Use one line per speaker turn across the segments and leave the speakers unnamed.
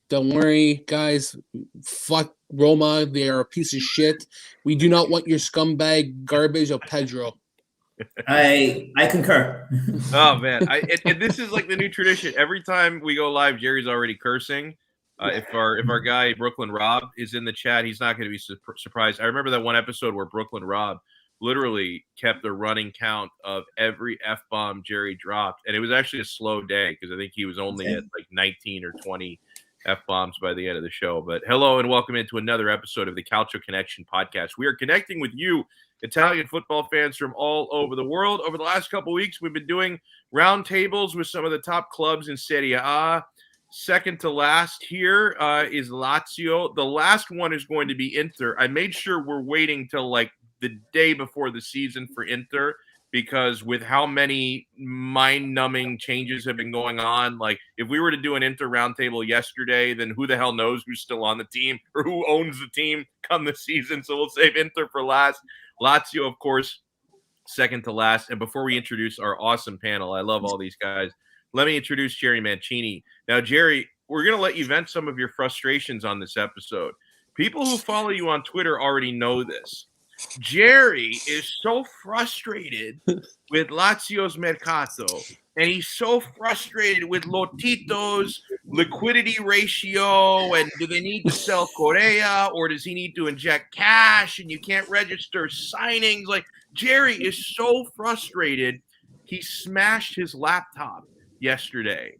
Don't worry, guys. Fuck Roma. They are a piece of shit. We do not want your scumbag garbage of Pedro.
I concur.
Oh man, and this is like the new tradition. Every time we go live, Jerry's already cursing. If our guy Brooklyn Rob is in the chat, he's not going to be surprised. I remember that one episode where Brooklyn Rob literally kept a running count of every F-bomb Jerry dropped, and it was actually a slow day because I think he was only at like 19 or 20 F-bombs by the end of the show. But hello and welcome into another episode of the Calcio Connection podcast. We are connecting with you, Italian football fans from all over the world. Over the last couple of weeks, we've been doing roundtables with some of the top clubs in Serie A. Second to last here is Lazio. The last one is going to be Inter. I made sure we're waiting till like the day before the season for Inter, because with how many mind-numbing changes have been going on, like if we were to do an Inter roundtable yesterday, then who the hell knows who's still on the team or who owns the team come the season. So we'll save Inter for last. Lazio, of course, second to last. And before we introduce our awesome panel, I love all these guys, let me introduce Jerry Mancini. Now, Jerry, we're going to let you vent some of your frustrations on this episode. People who follow you on Twitter already know this. Jerry is so frustrated with Lazio's mercato, and he's so frustrated with Lotito's liquidity ratio, and do they need to sell Correa, or does he need to inject cash, and you can't register signings? Like, Jerry is so frustrated, he smashed his laptop yesterday.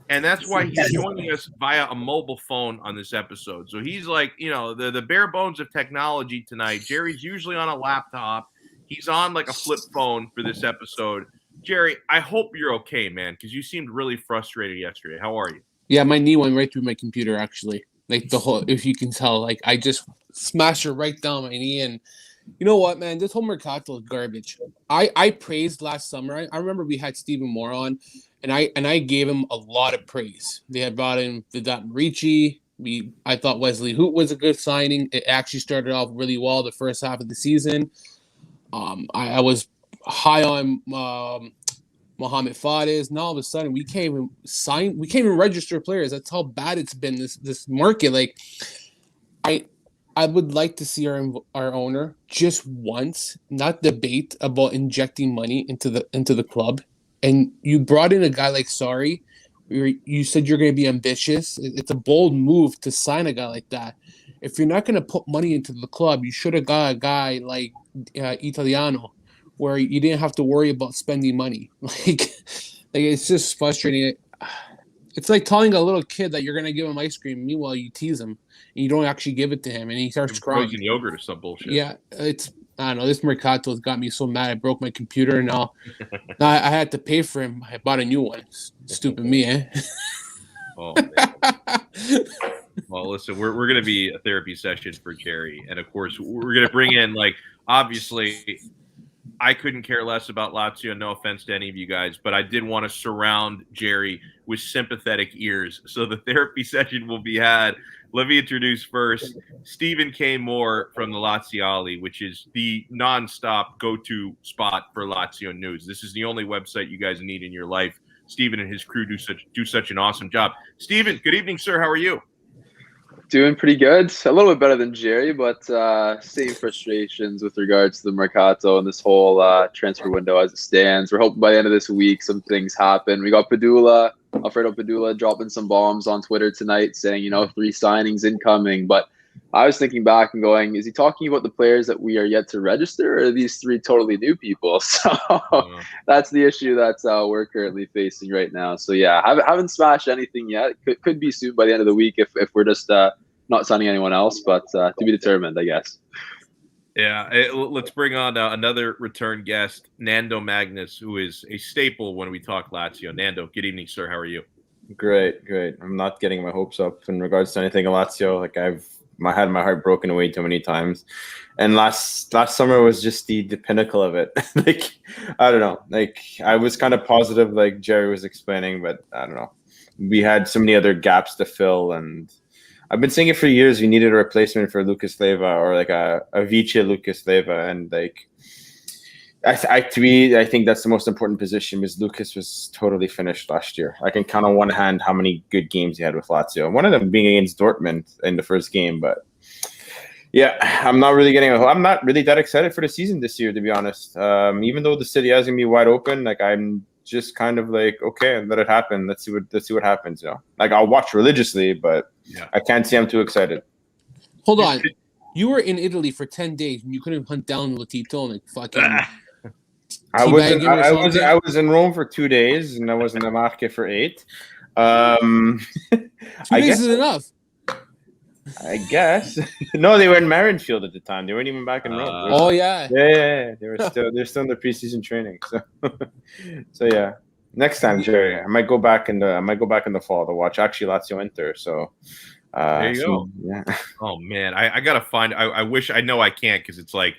And that's why he's joining us via a mobile phone on this episode. So he's like, you know, the bare bones of technology tonight. Jerry's usually on a laptop. He's on like a flip phone for this episode. Jerry, I hope you're okay, man, because you seemed really frustrated yesterday. How are you?
Yeah, my knee went right through my computer, actually. Like the whole, if you can tell, like I just smashed it right down my knee. And you know what, man? This whole mercato is garbage. I praised last summer. I remember we had Stephen Moore on, and I gave him a lot of praise. They had brought in Vedat Marici. I thought Wesley Hoot was a good signing. It actually started off really well the first half of the season. I was high on Mohamed Fadez. Now all of a sudden we can't even register players. That's how bad it's been this market. Like I would like to see our owner just once not debate about injecting money into the club. And you brought in a guy like Sarri. You said you're going to be ambitious. It's a bold move to sign a guy like that. If you're not going to put money into the club, you should have got a guy like Italiano, where you didn't have to worry about spending money. Like it's just frustrating. It's like telling a little kid that you're going to give him ice cream. Meanwhile, you tease him and you don't actually give it to him, and he starts crying.
Frozen yogurt or some bullshit.
Yeah, I don't know. This mercato has got me so mad. I broke my computer, and now I had to pay for him. I bought a new one. Stupid me, eh?
Oh, man. Well, listen, we're going to be a therapy session for Jerry. And, of course, we're going to bring in, like, obviously, I couldn't care less about Lazio. No offense to any of you guys, but I did want to surround Jerry with sympathetic ears. So the therapy session will be had. Let me introduce first Stephen K. Moore from the Laziali, which is the nonstop go-to spot for Lazio news. This is the only website you guys need in your life. Stephen and his crew do such an awesome job. Stephen, good evening, sir. How are you?
Doing pretty good. A little bit better than Jerry, but same frustrations with regards to the mercato and this whole transfer window as it stands. We're hoping by the end of this week some things happen. We got Alfredo Padula dropping some bombs on Twitter tonight saying, 3 signings incoming. But I was thinking back and going, is he talking about the players that we are yet to register, or are these 3 totally new people? So that's the issue that we're currently facing right now. So yeah, haven't smashed anything yet. Could be soon by the end of the week if we're just not signing anyone else, but to be determined, I guess.
Yeah, let's bring on another return guest, Nando Magnus, who is a staple when we talk Lazio. Nando, good evening, sir. How are you?
Great. I'm not getting my hopes up in regards to anything Lazio. Like I had my heart broken away too many times, and last summer was just the pinnacle of it. Like I don't know. Like I was kind of positive, like Jerry was explaining, but I don't know. We had so many other gaps to fill, and I've been saying it for years. We needed a replacement for Lucas Leiva, or like a Vice Lucas Leiva, and like I think that's the most important position because Lucas was totally finished last year. I can count on one hand how many good games he had with Lazio. One of them being against Dortmund in the first game, but yeah, I'm not really that excited for the season this year, to be honest. Even though the City has gonna be wide open, like I'm just kind of like, okay, let it happen. Let's see what happens. Like I'll watch religiously, but I can't say I'm too excited.
Hold on, you were in Italy for 10 days and you couldn't hunt down Latito and like fucking.
I was in Rome for 2 days and I was in the market for 8.
2 days is enough.
I guess. No, they were in Marinfield at the time. They weren't even back in Rome.
Yeah.
They're still in the preseason training. So yeah. Next time, Jerry, I might go back in the fall to watch actually Lazio Inter. So
there you go.
Yeah.
Oh man, I gotta find. I wish I know I can't because it's like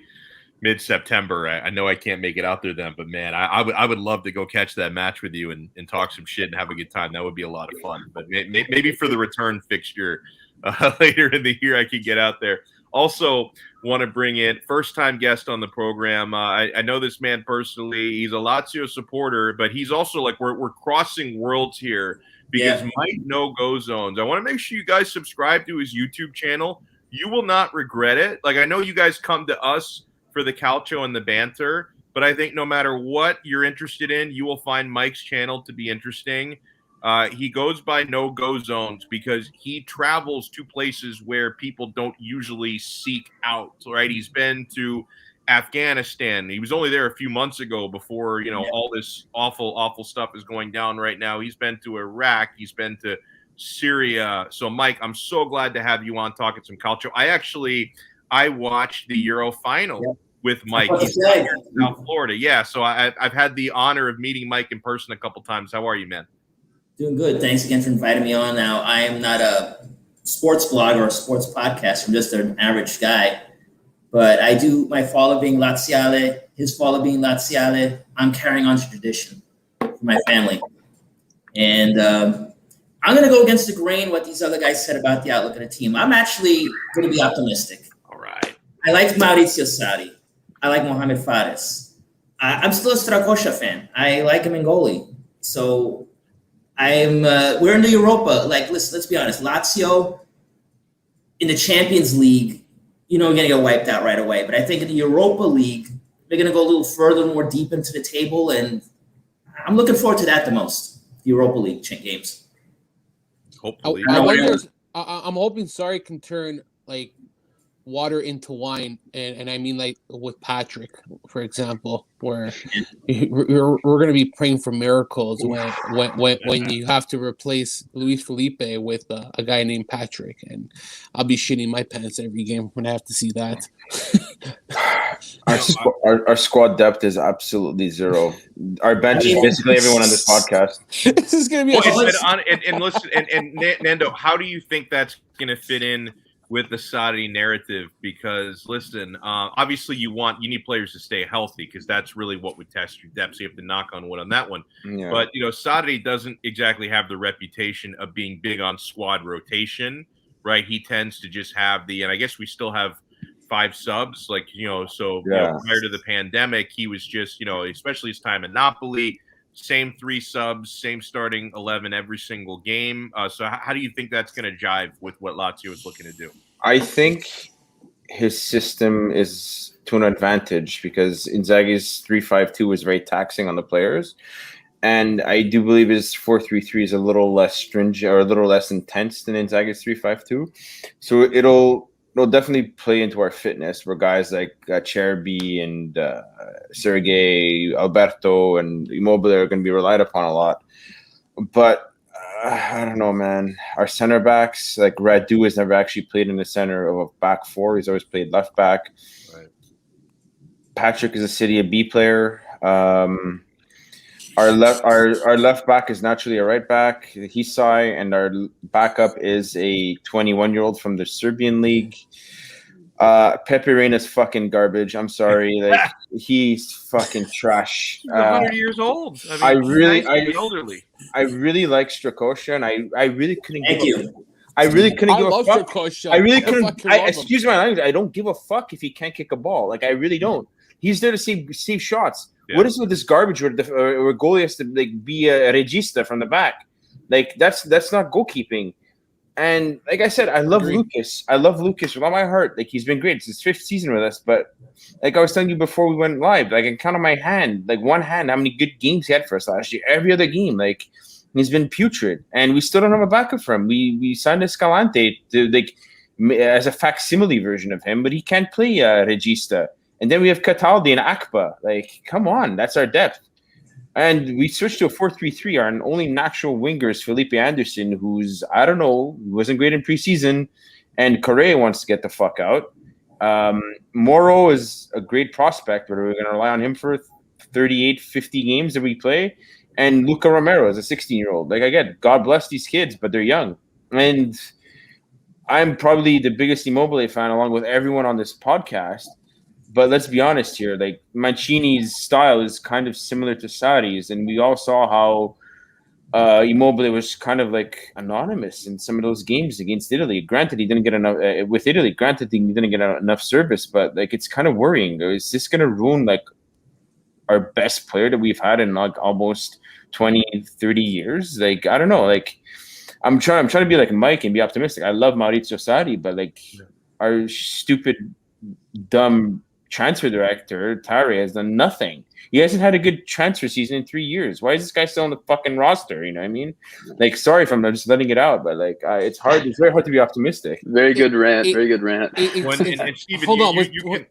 mid-September. I know I can't make it out there then, but man, I would love to go catch that match with you and talk some shit and have a good time. That would be a lot of fun. But maybe for the return fixture later in the year, I could get out there. Also, want to bring in first-time guest on the program. I know this man personally. He's a Lazio supporter, but he's also like we're crossing worlds here because Mike NoGoZones. I want to make sure you guys subscribe to his YouTube channel. You will not regret it. Like I know you guys come to us for the calcio and the banter, but I think no matter what you're interested in, you will find Mike's channel to be interesting. He goes by NoGoZones because he travels to places where people don't usually seek out, right? He's been to Afghanistan. He was only there a few months ago before, all this awful stuff is going down right now. He's been to Iraq. He's been to Syria. So, Mike, I'm so glad to have you on talking some calcio. I watched the Euro final with Mike. He's here in South Florida. Yeah, so I've had the honor of meeting Mike in person a couple times. How are you, man?
Doing good. Thanks again for inviting me on. Now, I am not a sports blogger or a sports podcast. I'm just an average guy. But I do my father being Laziale, his father being Laziale. I'm carrying on tradition for my family. And I'm going to go against the grain what these other guys said about the outlook of the team. I'm actually going to be optimistic.
All right.
I like Maurizio Sarri. I like Mohamed Fares. I'm still a Strakosha fan. I like him in goalie. So we're in the Europa. Like, let's be honest. Lazio in the Champions League, we're going to get wiped out right away. But I think in the Europa League, they're going to go a little further, more deep into the table. And I'm looking forward to that the most, the Europa League games.
Hopefully.
I'm hoping Sarri can turn, like, water into wine, and I mean like with Patrick, for example, where we're going to be praying for miracles when you have to replace Luis Felipe with a guy named Patrick, and I'll be shitting my pants every game when I have to see that.
Our squad depth is absolutely zero. Our bench is basically everyone on this podcast.
This is going to be
and listen, and Nando, how do you think that's going to fit in with the Sarri narrative? Because listen, obviously you need players to stay healthy because that's really what would test your depth. So you have to knock on wood on that one. Yeah. But Sarri doesn't exactly have the reputation of being big on squad rotation, right? He tends to just have and I guess we still have 5 subs, prior to the pandemic, he was just, especially his time in Napoli, same 3 subs, same starting 11 every single game. So how do you think that's going to jive with what Lazio is looking to do?
I think his system is to an advantage because Inzaghi's 3-5-2 was very taxing on the players. And I do believe his 4-3-3 is a little less stringent or a little less intense than Inzaghi's 3-5-2. So it'll definitely play into our fitness where guys like Cherby and Sergei, Alberto, and Immobile are going to be relied upon a lot. But I don't know, man. Our center backs, like Radu, has never actually played in the center of a back 4. He's always played left back. Right. Patrick is a City B player. Our left back is naturally a right back, Hisai, and our backup is a 21-year-old from the Serbian league. Pepe Reina's fucking garbage. I'm sorry, like he's fucking trash.
He's 100 years old. I really
like Strakosha, and I really couldn't.
Thank you.
I really couldn't give a fuck.
Strakosha.
I really couldn't. Excuse my language. I don't give a fuck if he can't kick a ball. Like I really don't. He's there to save shots.
Yeah.
What is with this garbage where where goalie has to like be a regista from the back? Like that's not goalkeeping. And like I said, I love Lucas. I love Lucas with all my heart. Like he's been great. It's his 5th season with us. But like I was telling you before we went live, like I can count on my hand, like one hand, how many good games he had for us last year. Every other game, like he's been putrid, and we still don't have a backup for him. We signed Escalante to like as a facsimile version of him, but he can't play regista. And then we have Cataldi and Akpa. Like, come on, that's our depth. And we switched to a 4-3-3. Our only natural winger is Felipe Anderson, who's, I don't know, wasn't great in preseason. And Correa wants to get the fuck out. Moro is a great prospect, but we're going to rely on him for 38, 50 games that we play. And Luca Romero is a 16-year-old. Like, I get, God bless these kids, but they're young. And I'm probably the biggest Immobile fan along with everyone on this podcast. But let's be honest here, like Mancini's style is kind of similar to Sarri's, and we all saw how Immobile was kind of like anonymous in some of those games against Italy. Granted, he didn't get enough with Italy. Granted, he didn't get enough service, but like it's kind of worrying. Is this going to ruin like our best player that we've had in like almost 20, 30 years? Like I don't know. Like I'm trying to be like Mike and be optimistic. I love Maurizio Sarri, but like our stupid, dumb transfer director Tari has done nothing. He hasn't had a good transfer season in 3 years. Why is this guy still on the fucking roster? You know what I mean? Like, sorry if I'm just letting it out, but like, it's hard. It's very hard to be optimistic.
Very good rant.
Hold on.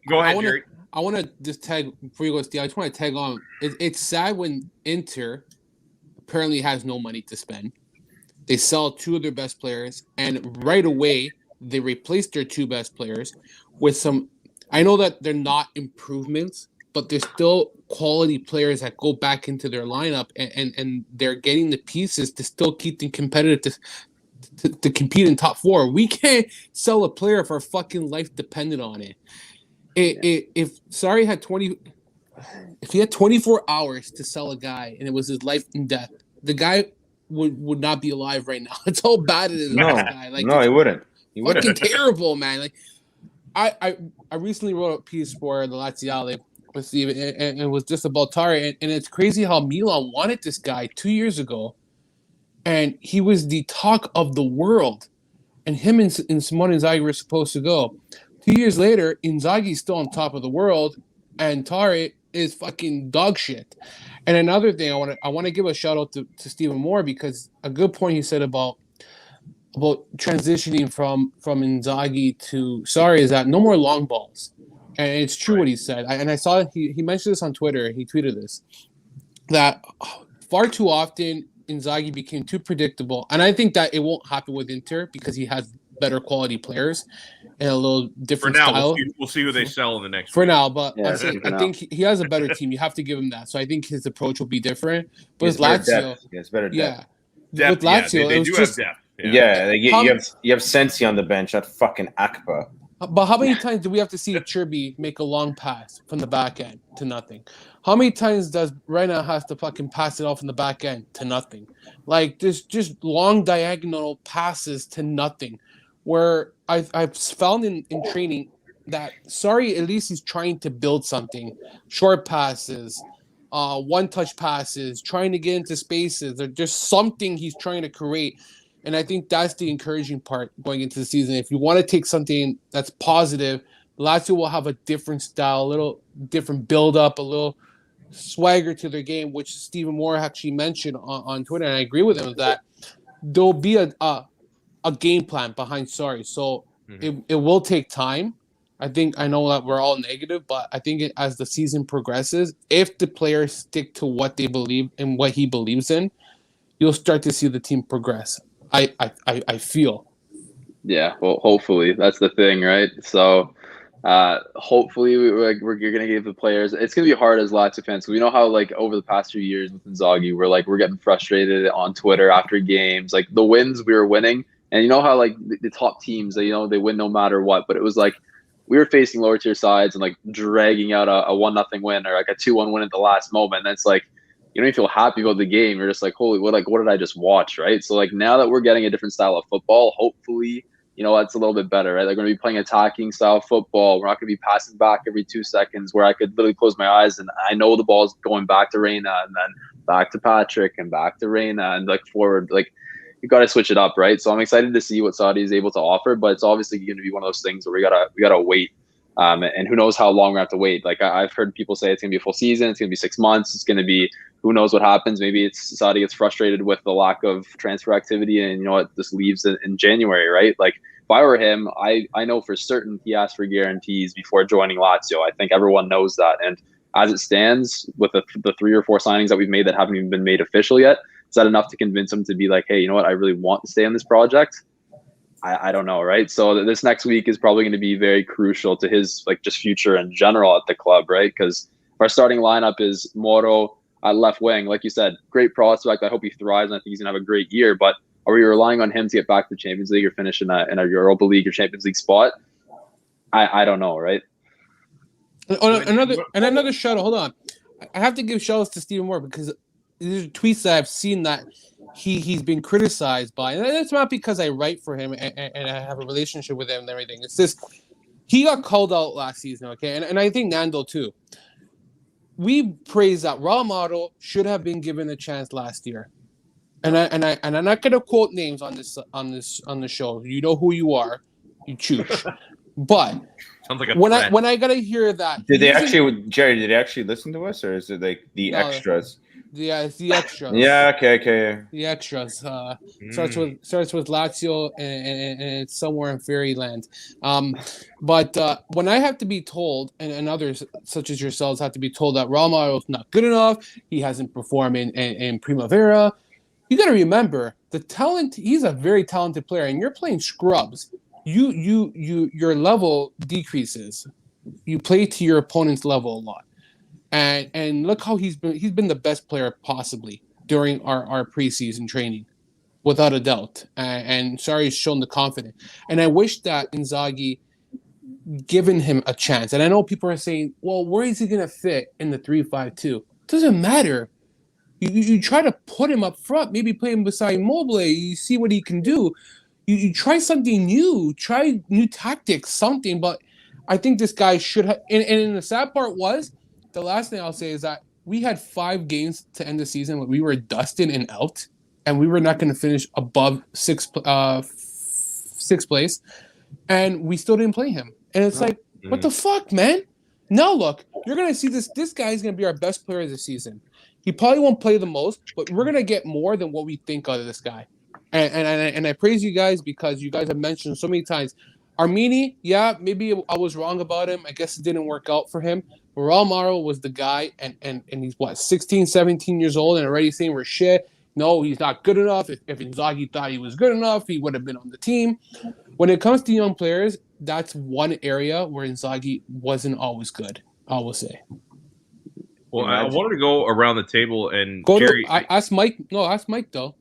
Go ahead, Jerry.
I want to just tag before you go, Steve. I just want to tag on. It's sad when Inter apparently has no money to spend. They sell 2 of their best players, and right away they replace their 2 best players with some. I know that they're not improvements, but they're still quality players that go back into their lineup, and they're getting the pieces to still keep them competitive to compete in top 4. We can't sell a player if our fucking life depended on it. If Sarri had if he had 24 hours to sell a guy and it was his life and death, the guy would not be alive right now. That's how bad it is.
No,
guy. Like,
no, he wouldn't. He wouldn't.
Fucking terrible, man. Like. I recently wrote a piece for the Laziale with Steve, and it was just about Tari, and it's crazy how Milan wanted this guy 2 years ago, and he was the talk of the world, and him and Simone Inzaghi were supposed to go. 2 years later, Inzaghi's still on top of the world, and Tari is fucking dog shit. And another thing, I want to give a shout out to Stephen Moore, because a good point he said about transitioning from Inzaghi to Sarri is that no more long balls. And it's true what he said. I saw he mentioned this on Twitter. He tweeted this, that far too often Inzaghi became too predictable. And I think that it won't happen with Inter because he has better quality players and a little different style.
We'll see who they sell in the next
for
week.
now, but I think he has a better team. You have to give him that. So I think his approach will be different. But with Lazio,
it's better depth.
Yeah. With Lazio,
they
it was
do
just,
have depth.
Yeah, you have Sensi on the bench, not fucking Akpa.
But how many times do we have to see Chirby make a long pass from the back end to nothing? How many times does Reina have to fucking pass it off in the back end to nothing? Like just long diagonal passes to nothing. Where I've found in training that at least he's trying to build something. Short passes, one-touch passes, trying to get into spaces. There's just something he's trying to create. And I think that's the encouraging part going into the season. If you want to take something that's positive, Lazio will have a different style, a little different build-up, a little swagger to their game, which Stephen Moore actually mentioned on Twitter, and I agree with him that there'll be a game plan behind Sarri. So it will take time. I know that we're all negative, but I think as the season progresses, if the players stick to what they believe and what he believes in, you'll start to see the team progress. I feel.
Yeah, well, hopefully that's the thing, right? So, hopefully you're gonna give the players. It's gonna be hard as Lazio fans. We know how like over the past few years with Inzaghi, we're getting frustrated on Twitter after games. Like the wins we were winning, and you know how like the top teams, they win no matter what. But it was like we were facing lower tier sides and like dragging out a 1-0 win or like a 2-1 win at the last moment. And it's like, you don't even feel happy about the game. You're just like, holy, what did I just watch, right? So like now that we're getting a different style of football, hopefully you know, it's a little bit better, right? They're going to be playing attacking style football. We're not going to be passing back every 2 seconds where I could literally close my eyes and I know the ball's going back to Reyna and then back to Patrick and back to Reyna and like forward. Like, you got to switch it up, right? So I'm excited to see what Saudi is able to offer, but it's obviously going to be one of those things where we gotta wait. And who knows how long we have to wait. Like I've heard people say it's going to be a full season. It's going to be 6 months. It's going to be, who knows what happens. Maybe it's Saudi gets frustrated with the lack of transfer activity and, you know what, this leaves in January, right? Like if I were him, I know for certain he asked for guarantees before joining Lazio. I think everyone knows that. And as it stands with the 3 or 4 signings that we've made that haven't even been made official yet, is that enough to convince him to be like, hey, you know what, I really want to stay in this project? I don't know, right? So this next week is probably going to be very crucial to his like just future in general at the club, right? Because if our starting lineup is Moro at left wing, like you said, great prospect. I hope he thrives, and I think he's going to have a great year. But are we relying on him to get back to the Champions League or finish in a Europa League or Champions League spot? I don't know, right?
Another shout out. Hold on, I have to give shout outs to Stephen Moore because there's tweets that I've seen that he's been criticized by, and it's not because I write for him and I have a relationship with him and everything. It's just he got called out last season, okay, and I think Nando too. We praise that Raul Moro should have been given a chance last year, and I'm not gonna quote names on the show. You know who you are, you choose. But
sounds like a
when I gotta hear that,
Did they actually listen to us, or is it like the extras?
Yeah, it's the extras.
Yeah, okay.
The extras starts with Lazio and it's somewhere in fairyland. But when I have to be told, and others such as yourselves have to be told that Raul Moro is not good enough, he hasn't performed in Primavera, you got to remember the talent. He's a very talented player, and you're playing scrubs. Your level decreases. You play to your opponent's level a lot. And look how he's been the best player possibly during our preseason training, without a doubt. And Sarri's shown the confidence. And I wish that Inzaghi given him a chance. And I know people are saying, well, where is he going to fit in the 3-5-2? Doesn't matter. You try to put him up front, maybe play him beside Immobile. You see what he can do. You try something new, try new tactics, something. But I think this guy should have. And the sad part was, the last thing I'll say is that we had 5 games to end the season when we were dusted and out, and we were not going to finish above sixth place, and we still didn't play him. And it's like, what the fuck, man? Now look, you're going to see this. This guy is going to be our best player of the season. He probably won't play the most, but we're going to get more than what we think out of this guy. And I praise you guys because you guys have mentioned so many times, Armini, yeah, maybe I was wrong about him. I guess it didn't work out for him. Raul Moro was the guy, and he's, 16, 17 years old, and already saying we're shit. No, he's not good enough. If Inzaghi thought he was good enough, he would have been on the team. When it comes to young players, that's one area where Inzaghi wasn't always good, I will say.
Well, I wanted to go around the table and
Jerry. Ask Mike. No, ask Mike, though.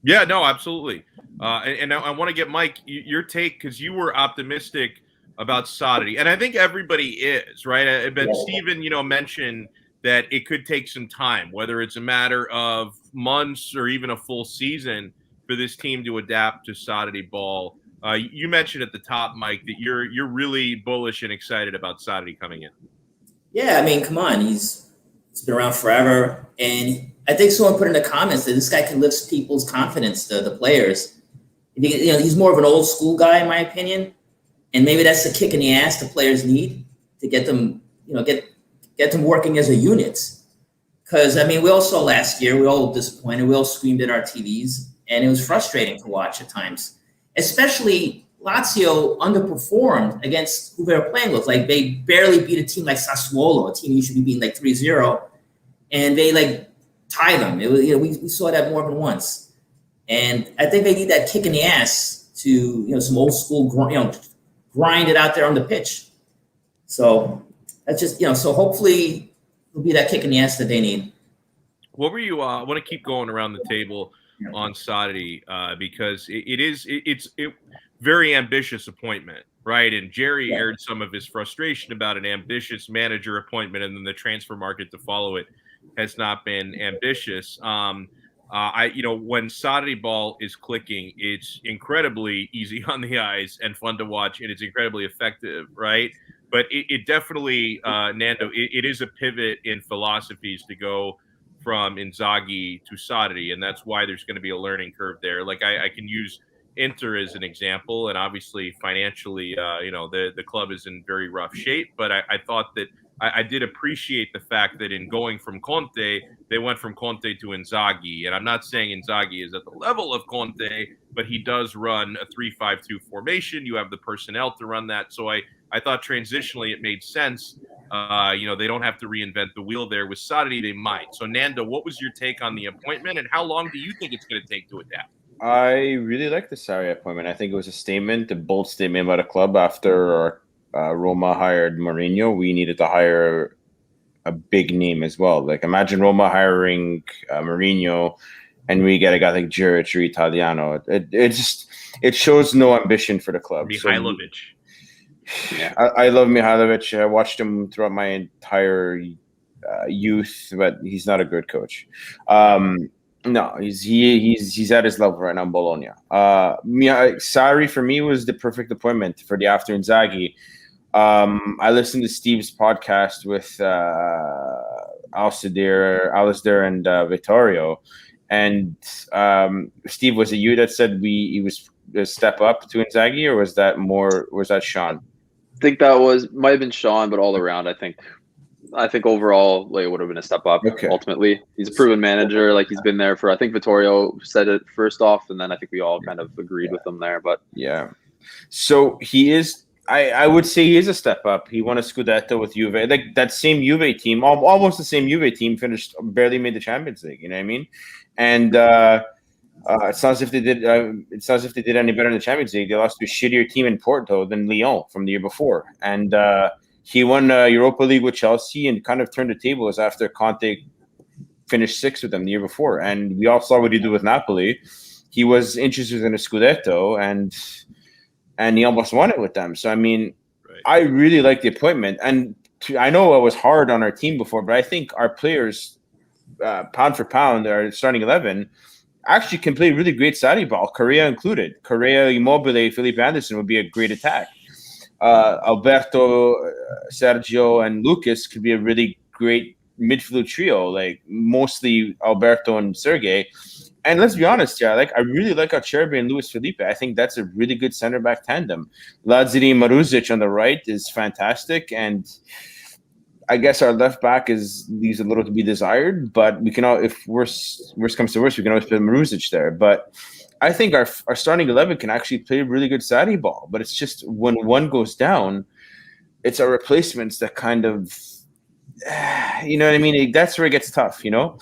Yeah, no, absolutely. And I want to get Mike your take, because you were optimistic about Saudi, and I think everybody is, right? But Steven, mentioned that it could take some time, whether it's a matter of months or even a full season for this team to adapt to Saudi ball. You mentioned at the top, Mike, that you're really bullish and excited about Saudi coming in. Yeah,
I mean, come on, he's been around forever, and I think someone put in the comments that this guy can lift people's confidence, the players. He's more of an old school guy, in my opinion. And maybe that's the kick in the ass the players need to get them, get them working as a unit. Because, we all saw last year, we all disappointed. We all screamed at our TVs, and it was frustrating to watch at times. Especially Lazio underperformed against who they were playing with. Like, they barely beat a team like Sassuolo, a team you should be beating like 3-0, and they, tie them. It was, we saw that more than once. And I think they need that kick in the ass to, some old school, grind it out there on the pitch. So that's just, so hopefully it'll be that kick in the ass that they need.
What were you, I want to keep going around the table on Saudi because it's very ambitious appointment, right? And Jerry aired some of his frustration about an ambitious manager appointment, and then the transfer market to follow it has not been ambitious. When Sarri ball is clicking, it's incredibly easy on the eyes and fun to watch, and it's incredibly effective, right? But it definitely, Nando, it is a pivot in philosophies to go from Inzaghi to Sarri, and that's why there's going to be a learning curve there. Like I can use Inter as an example, and obviously financially, the club is in very rough shape. But I thought that I did appreciate the fact that in going from Conte, they went from Conte to Inzaghi. And I'm not saying Inzaghi is at the level of Conte, but he does run a 3-5-2 formation. You have the personnel to run that. So I thought transitionally it made sense. They don't have to reinvent the wheel there. With Sarri, they might. So, Nando, what was your take on the appointment, and how long do you think it's going to take to adapt?
I really like the Sarri appointment. I think it was a bold statement by the club after Roma hired Mourinho. We needed to hire a big name as well. Like, imagine Roma hiring Mourinho, and we get a guy like Juric or Italiano. It shows no ambition for the club.
Mihailovic.
Yeah, I love Mihailovic. I watched him throughout my entire youth, but he's not a good coach. No, he's at his level right now in Bologna. Sarri for me was the perfect appointment for the after Inzaghi. I listened to Steve's podcast with Alistair and Vittorio, and Steve, was it you that said he was a step up to Inzaghi, or was that Sean?
I think might have been Sean, but all around, I think overall, like, it would have been a step up.
Okay.
Ultimately, he's a proven manager. Like, he's been there for. I think Vittorio said it first off, and then I think we all kind of agreed with him there. But
yeah, so he is. I would say he is a step up. He won a Scudetto with Juve. Like, that same Juve team, almost the same Juve team, barely made the Champions League. You know what I mean? And it's not as if they did. It's not as if they did any better in the Champions League. They lost to a shittier team in Porto than Lyon from the year before, and he won Europa League with Chelsea and kind of turned the tables after Conte finished sixth with them the year before. And we all saw what he did with Napoli. He was interested in a Scudetto, and he almost won it with them. So, I mean, right. I really like the appointment. And I know I was hard on our team before, but I think our players, pound for pound, our starting 11, actually can play really great Sarri ball, Correa included. Correa, Immobile, Felipe Anderson would be a great attack. Alberto, Sergio, and Lucas could be a really great midfield trio, like mostly Alberto and Sergei. And let's be honest, yeah, I really like Acerbi and Luis Felipe. I think that's a really good center back tandem. Lazio Maruzic on the right is fantastic, and I guess our left back leaves a little to be desired. But we can if worst comes to worst, we can always put Maruzic there. But I think our starting 11 can actually play really good Sarri ball, but it's just when one goes down, it's our replacements that kind of, you know what I mean? That's where it gets tough, you know?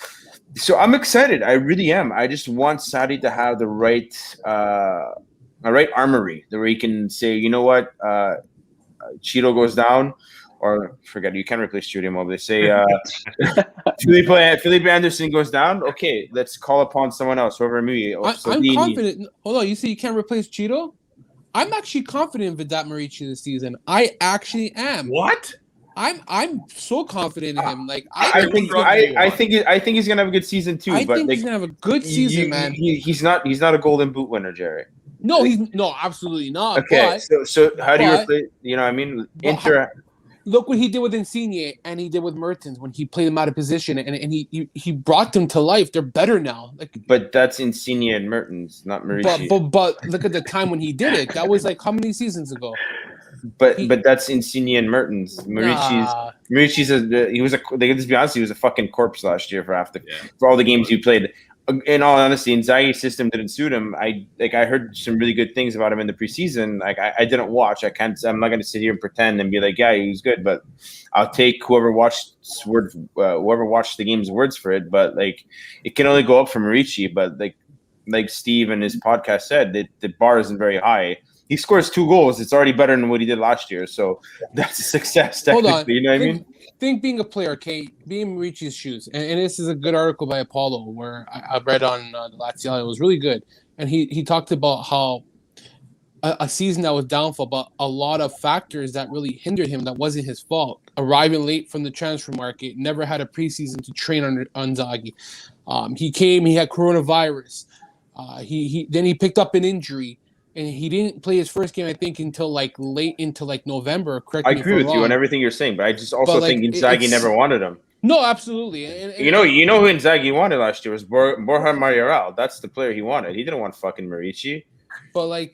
So I'm excited. I really am. I just want Sarri to have the right armory where he can say, you know what, Cheeto goes down, or forget it, you can't replace Judy Mobile. They say Felipe Anderson goes down. Okay, let's call upon someone else. Whoever me.
I'm confident. Hold on, you say you can't replace Cheeto? I'm actually confident in Vedat Marici this season. I actually am.
What?
I'm so confident in him. Like
I think he's gonna have a good season too.
I think he's gonna have a good season, man.
He's not a Golden Boot winner, Jerry.
No, he's absolutely not.
Okay, so how do you replace? You know, what I mean,
Look what he did with Insigne and he did with Mertens when he played them out of position and he brought them to life. They're better now.
But that's Insigne and Mertens, not Marici.
But look at the time when he did it. That was like how many seasons ago?
But that's Insigne and Mertens. Marici's let's be honest, he was a fucking corpse last year for all the games he played. In all honesty, Inzaghi's system didn't suit him. I heard some really good things about him in the preseason. I didn't watch. I'm not going to sit here and pretend and be like, yeah, he's good. But I'll take whoever watched the game's words for it. But it can only go up from Marici. But like Steve in his podcast said, the bar isn't very high. He scores 2 goals. It's already better than what he did last year. So that's a success. Technically, hold on. You know what I mean?
Think being a player, okay, being in Marici's shoes, and this is a good article by Apollo where I read on the Lazio. It was really good, and he talked about how a season that was downfall, but a lot of factors that really hindered him that wasn't his fault. Arriving late from the transfer market, never had a preseason to train under Inzaghi. He came, he had coronavirus. He picked up an injury, and he didn't play his first game, I think, until like late into like November. Correct
I
me if
agree
I'm
with you
wrong.
on everything you're saying, but I just also
But, like,
think Inzaghi never wanted him.
No, absolutely. And
You know who Inzaghi wanted last year was Borja Mayoral. That's the player he wanted. He didn't want fucking Marici.
But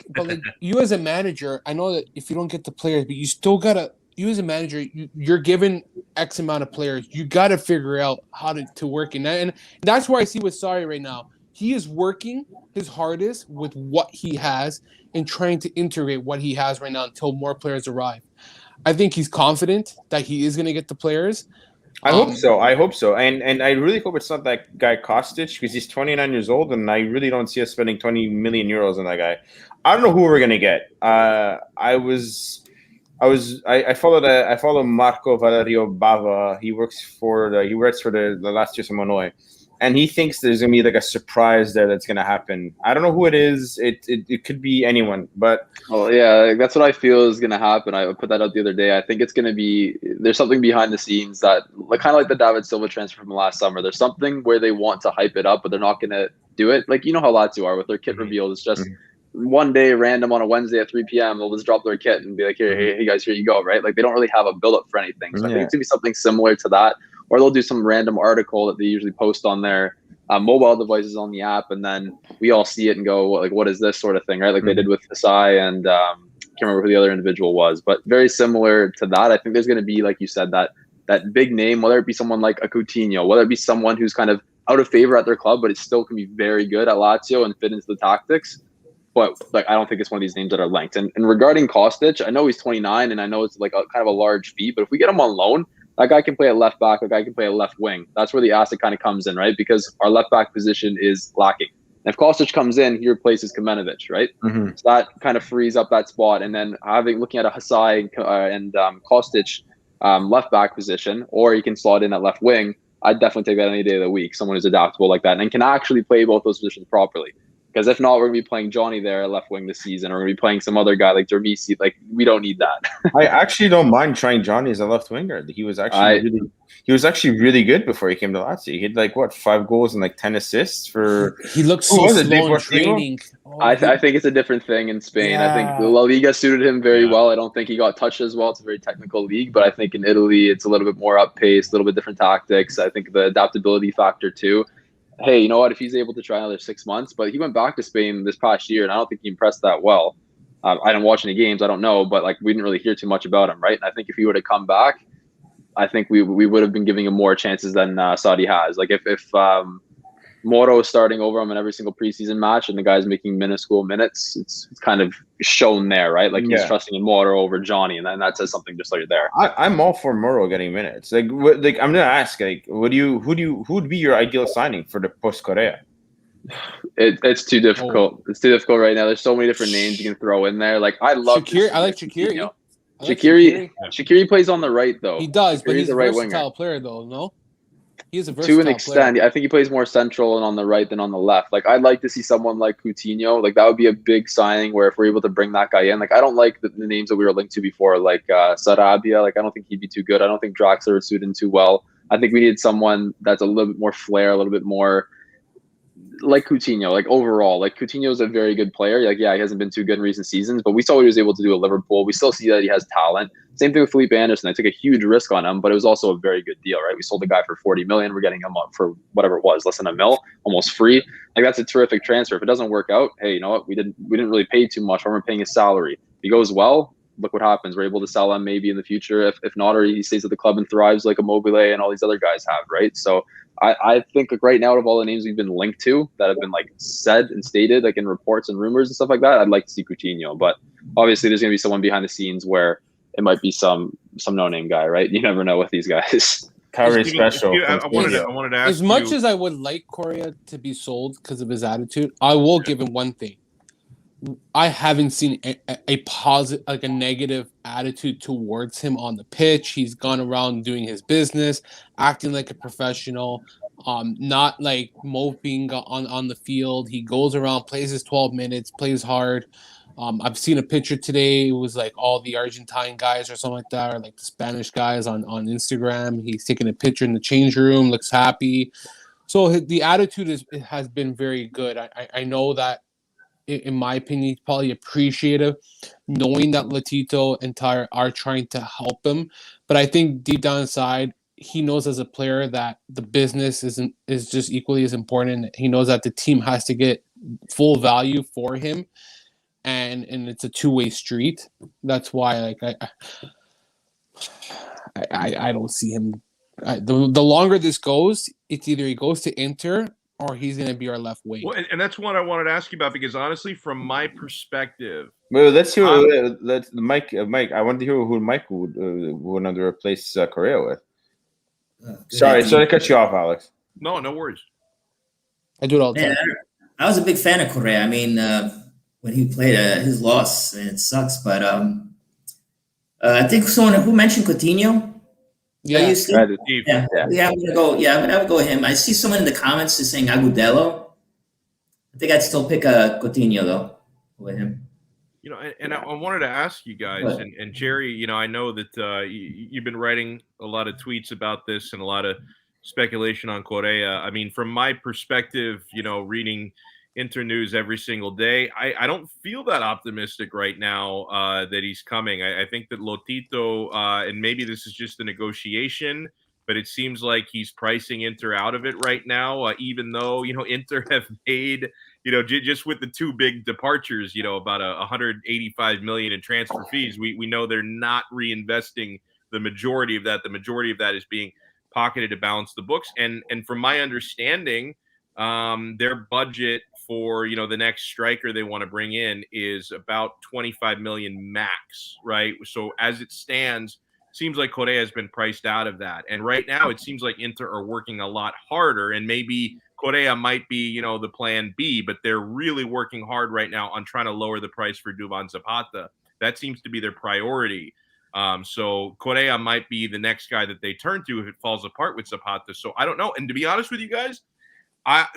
you as a manager, I know that if you don't get the players, but you still gotta. You as a manager, you're given X amount of players. You gotta figure out how to work in that, and that's where I see with Sarri right now. He is working his hardest with what he has and trying to integrate what he has right now until more players arrive. I think he's confident that he is gonna get the players.
I hope so. And I really hope it's not that guy Kostic, because he's 29 years old, and I really don't see us spending 20 million euros on that guy. I don't know who we're gonna get. I follow Marco Valerio Bava. He writes for the Lazio Simonoi, and he thinks there's gonna be like a surprise there that's gonna happen. I don't know who it is. It could be anyone, but
that's what I feel is gonna happen. I put that out the other day. I think it's gonna be there's something behind the scenes that kind of like the David Silva transfer from last summer. There's something where they want to hype it up, but they're not gonna do it. Like you know how Lazio are with their kit reveals. It's just one day random on a Wednesday at 3 p.m. they'll just drop their kit and be like, hey guys, here you go, right? Like they don't really have a build up for anything. So I think it's gonna be something similar to that. Or they'll do some random article that they usually post on their mobile devices on the app, and then we all see it and go, like, what is this sort of thing, right? Like they did with Kasai and can't remember who the other individual was, but very similar to that. I think there's going to be, like you said, that big name, whether it be someone like a Coutinho, whether it be someone who's kind of out of favor at their club, but it still can be very good at Lazio and fit into the tactics. But like, I don't think it's one of these names that are linked. And regarding Kostic, I know he's 29, and I know it's like a kind of a large fee, but if we get him on loan, that guy can play at left back. That guy can play at left wing. That's where the asset kind of comes in, right? Because our left back position is lacking. And if Kostic comes in, he replaces Kamenevic, right? So that kind of frees up that spot. And then looking at a Hasai and Kostic left back position, or he can slot in at left wing, I'd definitely take that any day of the week. Someone who's adaptable like that and can actually play both those positions properly. Because if not, we're going to be playing Johnny there at left wing this season, or we're going to be playing some other guy like Dermisi. Like, we don't need that.
I actually don't mind trying Johnny as a left winger. He was actually really good before he came to Lazio. He had 5 goals and 10 assists for.
He looks so slow in training.
I think it's a different thing in Spain.
Yeah.
I think the La Liga suited him very well. I don't think he got touched as well. It's a very technical league, but I think in Italy it's a little bit more up paced, a little bit different tactics. I think the adaptability factor too. Hey, you know what? If he's able to try another 6 months, but he went back to Spain this past year, and I don't think he impressed that well. I didn't watch any games. I don't know, but we didn't really hear too much about him, right? And I think if he were to come back, I think we would have been giving him more chances than Saudi has. Like if Moro is starting over him in every single preseason match, and the guy's making minuscule minutes, it's kind of shown there, right? He's trusting in Moro over Johnny, and then that says something just like there.
I'm all for Moro getting minutes. I'm gonna ask, who would be your ideal signing for the post Korea?
It's too difficult. It's too difficult right now. There's so many different names you can throw in there. I love
Shaqiri. I like Shaqiri.
Shaqiri plays on the right though.
He does, but he's a
right
versatile
winger.
player though. No. He's a versatile
To an extent,
player.
I think he plays more central and on the right than on the left. I'd like to see someone like Coutinho. That would be a big signing where if we're able to bring that guy in. I don't like the names that we were linked to before, Sarabia. I don't think he'd be too good. I don't think Draxler would suit in too well. I think we need someone that's a little bit more flair, a little bit more like Coutinho. Overall, Coutinho is a very good player. He hasn't been too good in recent seasons, but we saw what he was able to do at Liverpool. We still see that he has talent. Same thing with Felipe Anderson. I took a huge risk on him, but it was also a very good deal, right? We sold the guy for 40 million. We're getting him up for whatever it was, less than $1 million, almost free. That's a terrific transfer. If it doesn't work out, hey, you know what? We didn't really pay too much. We're paying his salary. If he goes well, look what happens. We're able to sell him maybe in the future. If not, or he stays at the club and thrives like Immobile and all these other guys have, right? So I think right now, out of all the names we've been linked to that have been said and stated in reports and rumors and stuff like that, I'd like to see Coutinho. But obviously there's going to be someone behind the scenes where it might be some no-name guy, right? You never know with these guys.
Kyrie special.
I wanted to ask
as much as I would like Correa to be sold because of his attitude, I will give him one thing. I haven't seen a positive, a negative attitude towards him on the pitch. He's gone around doing his business, acting like a professional, not moping on the field. He goes around, plays his 12 minutes, plays hard. I've seen a picture today. It was like all the Argentine guys or something like that, or like the Spanish guys on Instagram. He's taking a picture in the change room, looks happy. So the attitude has been very good. I know that, in my opinion, he's probably appreciative, knowing that Latito and Tyre are trying to help him. But I think deep down inside, he knows as a player that the business is just equally as important. He knows that the team has to get full value for him, and it's a two-way street. That's why, like, I don't see him. The longer this goes, it's either he goes to Inter or he's going to be our left wing.
Well, and that's what I wanted to ask you about, because honestly, from my perspective,
Well, let's hear. Let's Mike. Mike, I want to hear who Mike would want to replace Correa with. Sorry to cut you off, Alex.
no worries.
I do it all the time.
I was a big fan of Correa. I mean, when he played his loss, and it sucks, but I think someone who mentioned Coutinho.
Yeah,
Steve.
I'm gonna go. Yeah, I'm gonna go with him. I see someone in the comments is saying Agudelo. I think I'd still pick Coutinho though with him.
You know, and I wanted to ask you guys, and Jerry, you know, I know that you've been writing a lot of tweets about this and a lot of speculation on Correa. I mean, from my perspective, you know, reading Inter news every single day, I don't feel that optimistic right now that he's coming. I think that Lotito, and maybe this is just a negotiation, but it seems like he's pricing Inter out of it right now, even though, you know, Inter have made, you know, just with the two big departures, you know, about 185 million in transfer fees. We know they're not reinvesting the majority of that. The majority of that is being pocketed to balance the books. And from my understanding, their budget for, you know, the next striker they want to bring in is about 25 million max, right? So as it stands, seems like Correa has been priced out of that. And right now it seems like Inter are working a lot harder, and maybe Correa might be, you know, the plan B, but they're really working hard right now on trying to lower the price for Duvan Zapata. That seems to be their priority. So Correa might be the next guy that they turn to if it falls apart with Zapata. So I don't know. And to be honest with you guys,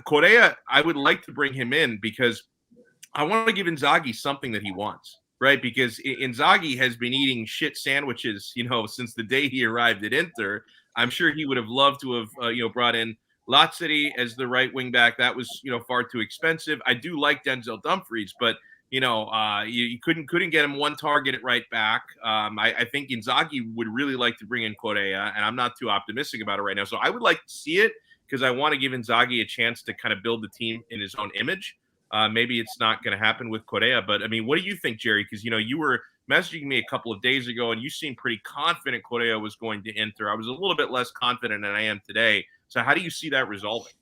Correa, I would like to bring him in because I want to give Inzaghi something that he wants, right? Because Inzaghi has been eating shit sandwiches, you know, since the day he arrived at Inter. I'm sure he would have loved to have, you know, brought in Lazzari as the right wing back. That was, you know, far too expensive. I do like Denzel Dumfries, but you know, you couldn't get him one target at right back. I think Inzaghi would really like to bring in Correa, and I'm not too optimistic about it right now. So I would like to see it because I want to give Inzaghi a chance to kind of build the team in his own image. Maybe it's not going to happen with Correa, but I mean, what do you think, Jerry? Because, you know, you were messaging me a couple of days ago and you seemed pretty confident Correa was going to enter. I was a little bit less confident than I am today. So how do you see that resolving?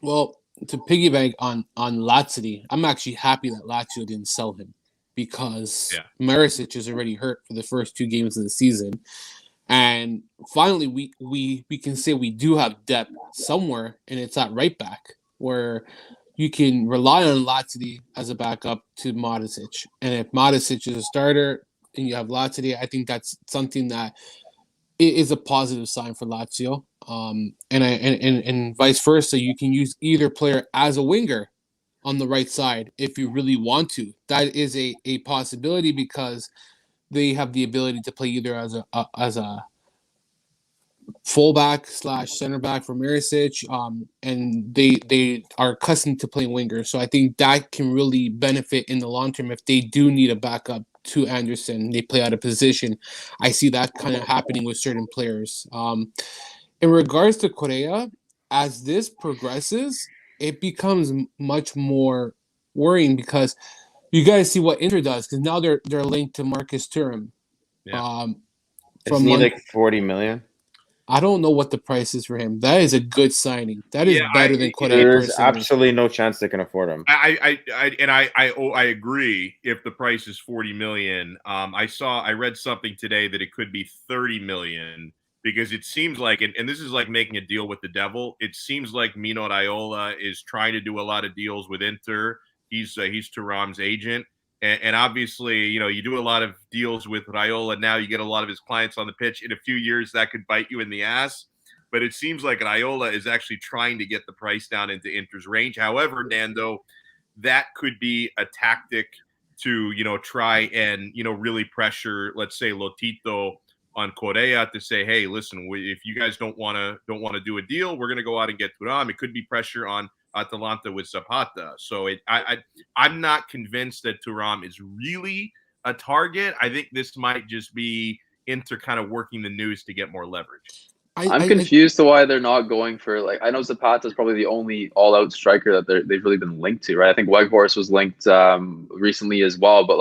Well, to piggyback on Lazzari, I'm actually happy that Lazio didn't sell him because Maricic is already hurt for the first two games of the season. And finally, we can say we do have depth somewhere, and it's at right back where you can rely on Lazzari as a backup to Modicic. And if Modicic is a starter and you have Lazzari, I think that's something that is a positive sign for Lazio. And vice versa, you can use either player as a winger on the right side if you really want to. That is a possibility because they have the ability to play either as a fullback / center back for Maricic, and they are accustomed to playing wingers. So I think that can really benefit in the long term if they do need a backup to Anderson. They play out of position. I see that kind of happening with certain players. In regards to Correa, as this progresses, it becomes much more worrying because you guys see what Inter does because now they're linked to Marcus Thuram.
Yeah. Isn't he like 40 million?
I don't know what the price is for him. That is a good signing. That is better than Correa.
There's absolutely no chance they can afford him.
I agree. If the price is 40 million, I read something today that it could be 30 million because it seems like, and this is like making a deal with the devil. It seems like Mino Raiola is trying to do a lot of deals with Inter. He's Thuram's agent. And obviously, you know, you do a lot of deals with Raiola. Now you get a lot of his clients on the pitch. In a few years, that could bite you in the ass. But it seems like Raiola is actually trying to get the price down into Inter's range. However, Nando, that could be a tactic to, try and, really pressure, let's say, Lotito on Correa to say, hey, listen, if you guys don't want to do a deal, we're going to go out and get Thuram. It could be pressure on Atalanta with Zapata. So I'm not convinced that Thuram is really a target. I think this might just be Inter kind of working the news to get more leverage.
I'm confused to why they're not going for, like, I know Zapata is probably the only all-out striker that they've really been linked to, right? I think Weghorst was linked recently as well, but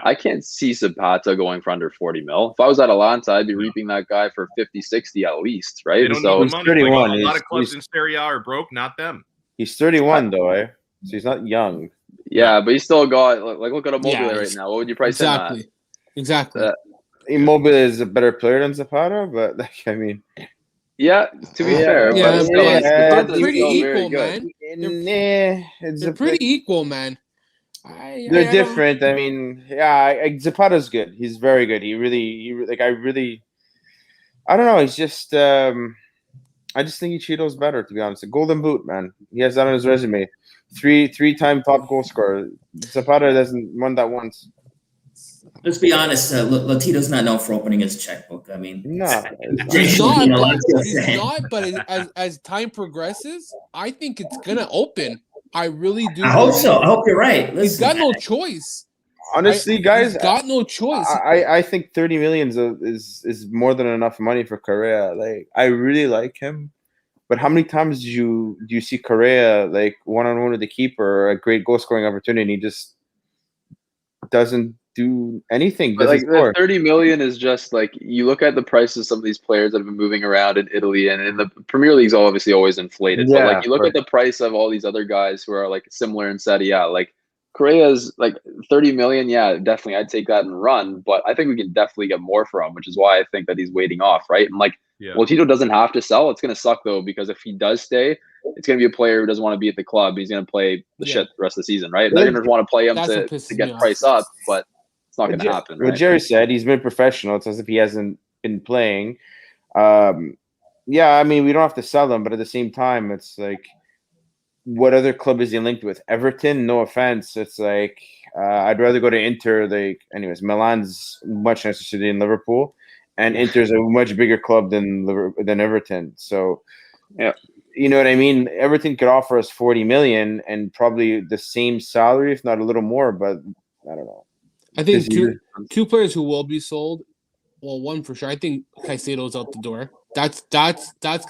I can't see Zapata going for under 40 mil. If I was at Atalanta, I'd be reaping that guy for 50, 60 at least, right?
They don't need the money. 31. Like, a lot of clubs in Serie A are broke, not them.
He's 31 though, eh? So he's not young.
Yeah, but he's still got, look at Immobile right now. What would you price him at?
Exactly.
Immobile is a better player than Zapata, but I mean.
Yeah, to be fair,
but they're pretty equal, man.
They're
pretty equal, man.
They're different. I mean, Zapata's good. He's very good. I don't know. He's just, I just think Ichiro's better, to be honest. A golden boot, man. He has that on his resume. Three-time top goal scorer. Zapata hasn't won that once.
Let's be honest, Lotito's not known for opening his checkbook. I mean,
he's not, but as time progresses, I think it's going to open. I really do.
I hope so. I hope you're right.
He's got no choice.
Honestly, guys,
he's got no choice.
I think 30 million is more than enough money for Correa. Like, I really like him. But how many times do you see Correa, like, one-on-one with the keeper, a great goal-scoring opportunity, and he just doesn't do anything?
But the 30 million is just, like, you look at the prices of some of these players that have been moving around in Italy, and in the Premier League's obviously always inflated.
Yeah,
but, like, you look at the price of all these other guys who are, like, similar in Serie A, like, Correa's, like, 30 million, yeah, definitely, I'd take that and run. But I think we can definitely get more for him, which is why I think that he's waiting off, right? And, like, Lotito doesn't have to sell. It's going to suck, though, because if he does stay, it's going to be a player who doesn't want to be at the club. He's going to play the shit the rest of the season, right? They're going to want to play him to get price up, but it's not going to happen.
What Jerry said, he's been professional. It's as if he hasn't been playing. I mean, we don't have to sell him, but at the same time, it's like, what other club is he linked with? Everton? No offense. It's like, I'd rather go to Inter. Anyways, Milan's much nicer city than Liverpool, and Inter's a much bigger club than Everton. So, yeah, you know what I mean? Everton could offer us 40 million and probably the same salary, if not a little more, but I don't know.
I think two players who will be sold. Well, one for sure. I think Caicedo's out the door. That's going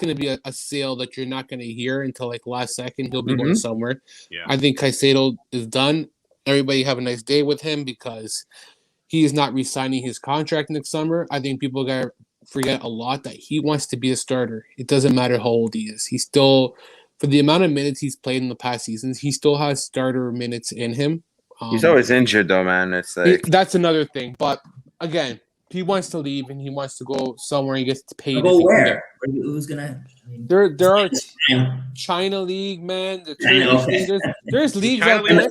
to be a sale that you're not going to hear until like last second. He'll be going somewhere. Yeah. I think Caicedo is done. Everybody have a nice day with him because he is not re-signing his contract next summer. I think people got to forget a lot that he wants to be a starter. It doesn't matter how old he is. He's still, for the amount of minutes he's played in the past seasons, he still has starter minutes in him.
He's always injured, though, man. It's like
that's another thing. But again, he wants to leave and he wants to go somewhere and he gets paid.
Go where? Who's gonna?
There are China League, man. The Turkish League. There's leagues out there.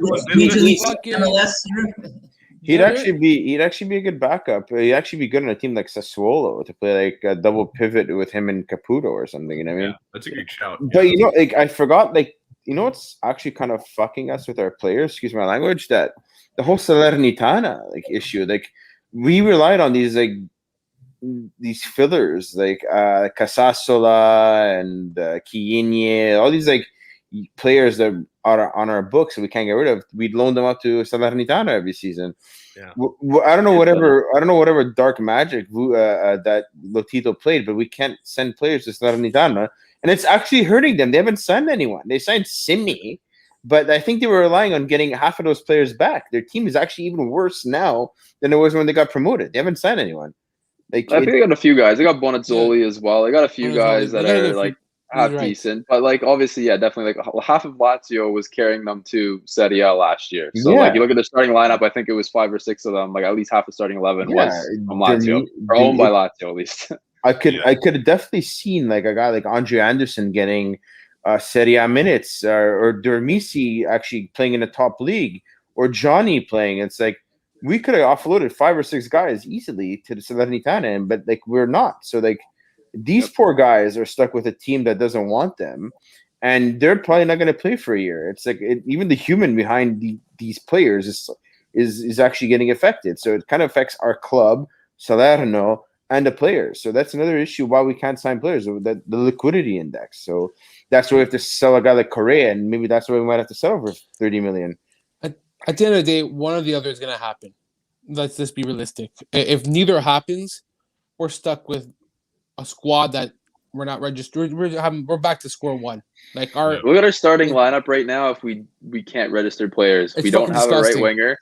He'd actually be a good backup. He'd actually be good on a team like Sassuolo to play like a double pivot with him and Caputo or something. You know what I mean?
Yeah, that's a good shout.
But I forgot. You know what's actually kind of fucking us with our players? Excuse my language. That the whole Salernitana issue. We relied on these fillers like Casasola and Chiellini, all these players that are on our books that we can't get rid of. We'd loan them up to Salernitana every season. Yeah. I don't know whatever dark magic that Lotito played, but we can't send players to Salernitana, and it's actually hurting them. They haven't signed anyone. They signed Simi, but I think they were relying on getting half of those players back. Their team is actually even worse now than it was when they got promoted. They haven't signed anyone. I think
they got a few guys. They got Bonazzoli as well. They got a few guys that are half decent. But obviously, yeah, definitely half of Lazio was carrying them to Serie A last year. So you look at the starting lineup, I think it was 5 or 6 of them. At least half the starting 11 was from Lazio, or owned by Lazio at least.
I could have definitely seen a guy like Andre Anderson getting Serie A minutes, or Dormisi actually playing in the top league, or Johnny playing. It's like we could have offloaded 5 or 6 guys easily to the Salernitana, but we're not. So these poor guys are stuck with a team that doesn't want them, and they're probably not going to play for a year. It's even the human behind these players is is actually getting affected. So it kind of affects our club, Salerno, and the players. So that's another issue why we can't sign players, the liquidity index. So that's why we have to sell a guy like Correa, and maybe that's why we might have to sell for 30 million.
At the end of the day, one or the other is going to happen. Let's just be realistic. If neither happens, we're stuck with a squad that we're not registered. We're back to square one. Like
look at our starting lineup right now. If we can't register players, we don't have disgusting. A right winger.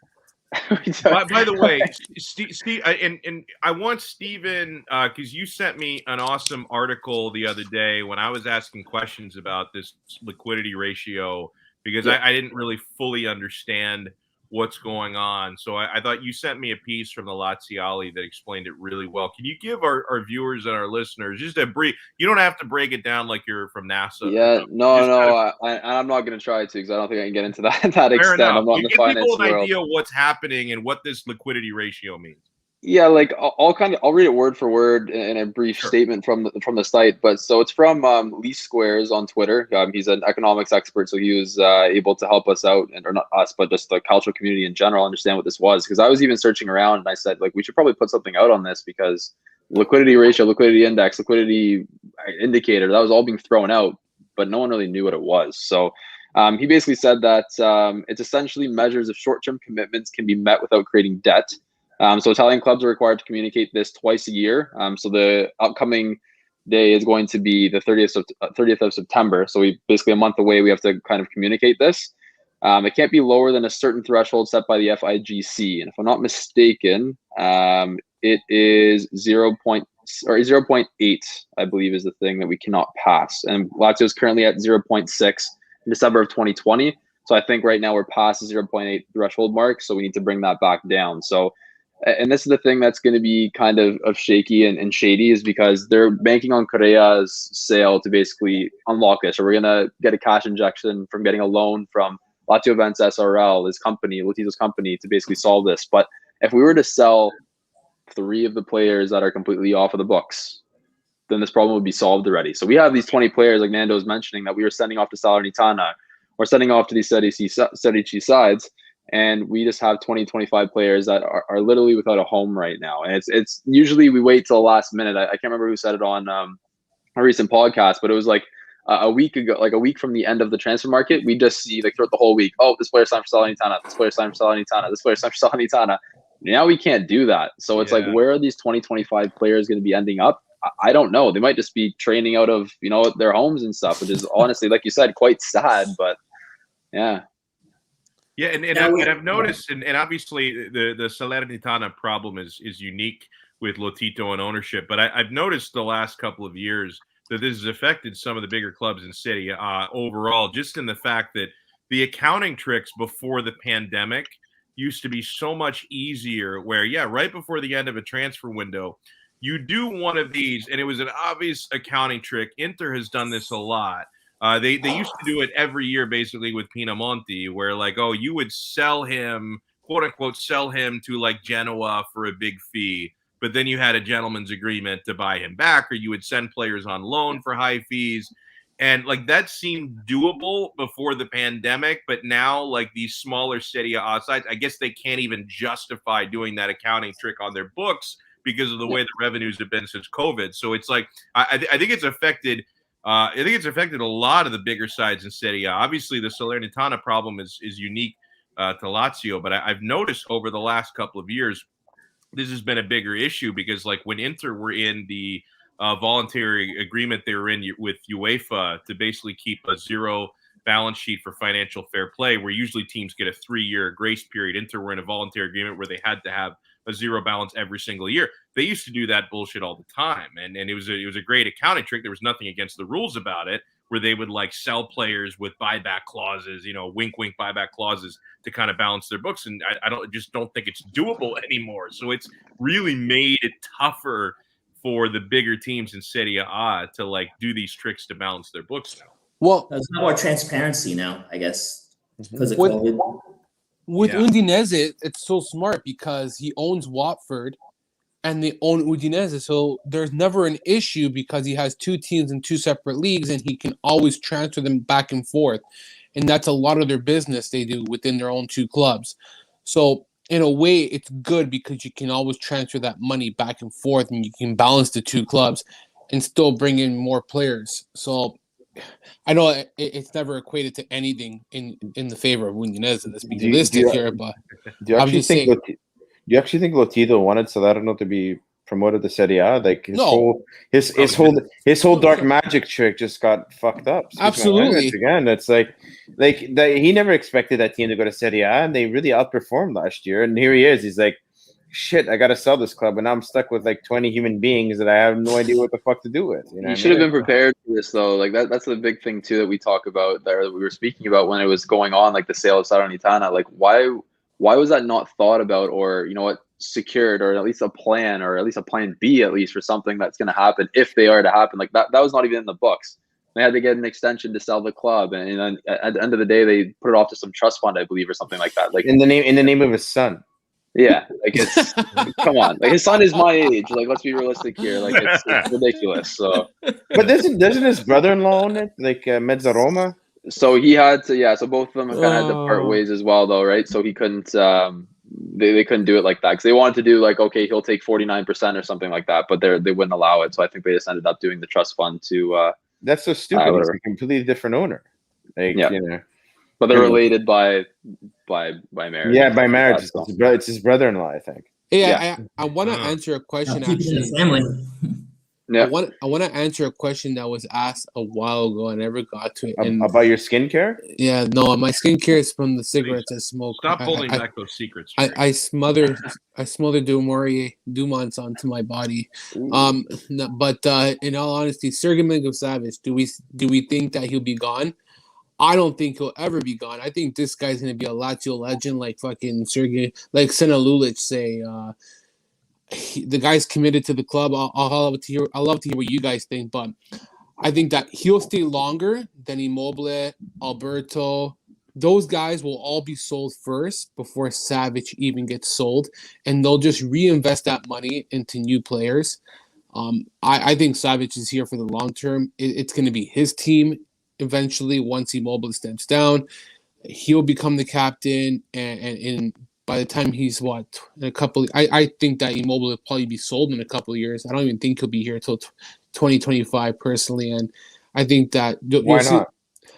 By the way, Steve, and I want Steven, because you sent me an awesome article the other day when I was asking questions about this liquidity ratio, because I didn't really fully understand what's going on. So I thought you sent me a piece from the Laziali that explained it really well. Can you give our viewers and our listeners just a brief? You don't have to break it down like you're from NASA.
Yeah, I'm not going to try to, because I don't think I can get into that extent.
Enough.
I'm not in the finance
world. Give people an
world.
idea of what's happening and what this liquidity ratio means.
Yeah, like I'll read it word for word in a brief statement from the site. But so it's from Lee Squares on Twitter. He's an economics expert, so he was able to help us out, or not us, but just the cultural community in general, understand what this was. Because I was even searching around, and I said, like, we should probably put something out on this, because liquidity ratio, liquidity index, liquidity indicator, that was all being thrown out, but no one really knew what it was. So he basically said that it's essentially measures if short-term commitments can be met without creating debt. So Italian clubs are required to communicate this twice a year. So the upcoming day is going to be the 30th of September. So we basically a month away. We have to kind of communicate this. It can't be lower than a certain threshold set by the FIGC. And if I'm not mistaken, it is 0.8, I believe, is the thing that we cannot pass. And Lazio is currently at 0.6 in December of 2020. So I think right now we're past the 0.8 threshold mark. So we need to bring that back down. So, and this is the thing that's going to be kind of shaky and shady, is because they're banking on Correa's sale to basically unlock it. So we're going to get a cash injection from getting a loan from Lazio Events SRL, his company, Lotito's company, to basically solve this. But if we were to sell 3 of the players that are completely off of the books, then this problem would be solved already. So we have these 20 players, like Nando was mentioning, that we were sending off to Salernitana or sending off to these Serie C sides. And we just have 20-25 players that are literally without a home right now. And it's usually we wait till the last minute. I can't remember who said it on a recent podcast, but it was like a week ago, like a week from the end of the transfer market, we just see, like, throughout the whole week, oh, this player signed for Salernitana, this player signed for Salernitana, this player signed for Salernitana. Now we can't do that. So it's like, where are these 20-25 players going to be ending up? I don't know. They might just be training out of, their homes and stuff, which is honestly, like you said, quite sad, but yeah.
Yeah, and I've noticed, and obviously the Salernitana problem is unique with Lotito and ownership, but I've noticed the last couple of years that this has affected some of the bigger clubs in Serie A overall, just in the fact that the accounting tricks before the pandemic used to be so much easier, where, right before the end of a transfer window, you do one of these, and it was an obvious accounting trick. Inter has done this a lot. They used to do it every year, basically, with Pinamonti, where, like, oh, you would sell him, quote unquote, sell him to, like, Genoa for a big fee, but then you had a gentleman's agreement to buy him back, or you would send players on loan for high fees. And, like, that seemed doable before the pandemic, but now, like, these smaller Serie A sides, I guess they can't even justify doing that accounting trick on their books because of the way the revenues have been since COVID. So it's like, I think it's affected. I think it's affected a lot of the bigger sides in Serie A. Obviously, the Salernitana problem is unique to Lazio, but I've noticed over the last couple of years, this has been a bigger issue, because, like, when Inter were in the voluntary agreement they were in with UEFA to basically keep a zero balance sheet for financial fair play, where usually teams get a 3-year grace period. Inter were in a voluntary agreement where they had to have a zero balance every single year. They used to do that bullshit all the time, and it was a great accounting trick. There was nothing against the rules about it, where they would, like, sell players with buyback clauses, wink wink buyback clauses, to kind of balance their books. And I don't think it's doable anymore. So it's really made it tougher for the bigger teams in Serie A to, like, do these tricks to balance their books now.
Well,
there's more transparency now, I guess, because of COVID.
With Udinese, it's so smart because he owns Watford and they own Udinese. So there's never an issue because he has 2 teams in 2 separate leagues and he can always transfer them back and forth. And that's a lot of their business they do within their own 2 clubs. So in a way, it's good because you can always transfer that money back and forth, and you can balance the two clubs and still bring in more players. So I know it's never equated to anything in the favor of Nunez, and let's be realistic here, but
Do you
I'm
actually
just
think?
saying.
Do you actually think Lotito wanted Salerno to be promoted to Serie A? Like
No.
his whole dark magic trick just got fucked up. Excuse my
Absolutely.
language again. It's like that he never expected that team to go to Serie A, and they really outperformed last year. And here he is. He's like, shit, I gotta sell this club, and now I'm stuck with like 20 human beings that I have no idea what the fuck to do with. You know,
You should have been prepared for this, though. Like that's the big thing too that we talk about there, that we were speaking about when it was going on, like the sale of Salernitana. Like why was that not thought about, or you know what, secured, or at least a plan, or at least a plan B, at least for something that's going to happen if they are to happen? Like that was not even in the books. They had to get an extension to sell the club, and then at the end of the day, they put it off to some trust fund, I believe, or something like that. Like
in the name of his son.
Yeah, like it's come on, like his son is my age. Like let's be realistic here. Like it's ridiculous. So,
but doesn't his brother-in-law own it? Like Mezzaroma.
So he had to, yeah. So both of them kind of had to part ways as well, though, right? So he couldn't. They couldn't do it like that because they wanted to do like, okay, he'll take 49% or something like that, but they wouldn't allow it. So I think they just ended up doing the trust fund to.
That's so stupid. It's a completely different owner. Like,
yeah.
You know.
But they're related by marriage.
Yeah, by marriage. It's his brother-in-law, I think.
Yeah. I want to answer a question. Actually,
family.
Yeah. I want to answer a question that was asked a while ago. I never got to it.
About your skincare?
Yeah, no, my skincare is from the cigarettes I smoke.
Stop holding back those secrets.
I smother Dumonts onto my body. No, but in all honesty, Sergei Milinkovic-Savic, do we think that he'll be gone? I don't think he'll ever be gone. I think this guy's gonna be a Lazio legend, like fucking Sergei, like Sena Lulic say. The guy's committed to the club. I'll love to hear what you guys think, but I think that he'll stay longer than Immobile, Alberto. Those guys will all be sold first before Savic even gets sold, and they'll just reinvest that money into new players. I think Savic is here for the long term. It's going to be his team eventually. Once Immobile steps down, he'll become the captain, and by the time he's in a couple, I think that Immobile will probably be sold in a couple of years. I don't even think he'll be here till 2025 personally, and I think that
why not?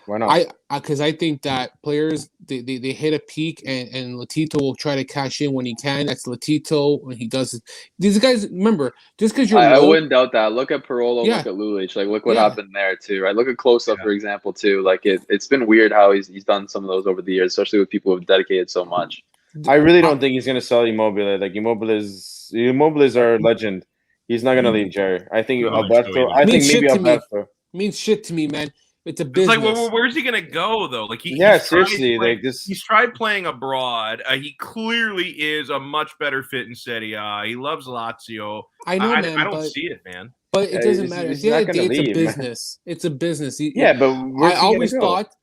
Why not?
Because I think that players they hit a peak, and Latito will try to cash in when he can. That's Latito when he does it. These guys, remember, just because you're
I wouldn't doubt that. Look at Parolo,
Yeah.
Look at Lulic. Like look what happened there too, right? Look at Close Up, for example, too. Like it's been weird how he's done some of those over the years, especially with people who've dedicated so much.
I really don't think he's gonna sell Immobile. Like Immobile is our legend. He's not gonna leave Jerry. I think Alberto. I think maybe Alberto
means shit to me, man. It's a business.
It's like, well, where's he gonna go though? Like
seriously, like this.
He's tried playing abroad. He clearly is a much better fit in Serie A. He loves Lazio.
I know, man.
I don't see it, man.
But it doesn't matter. At the end of the day, it's a business. It's a business.
But
I always thought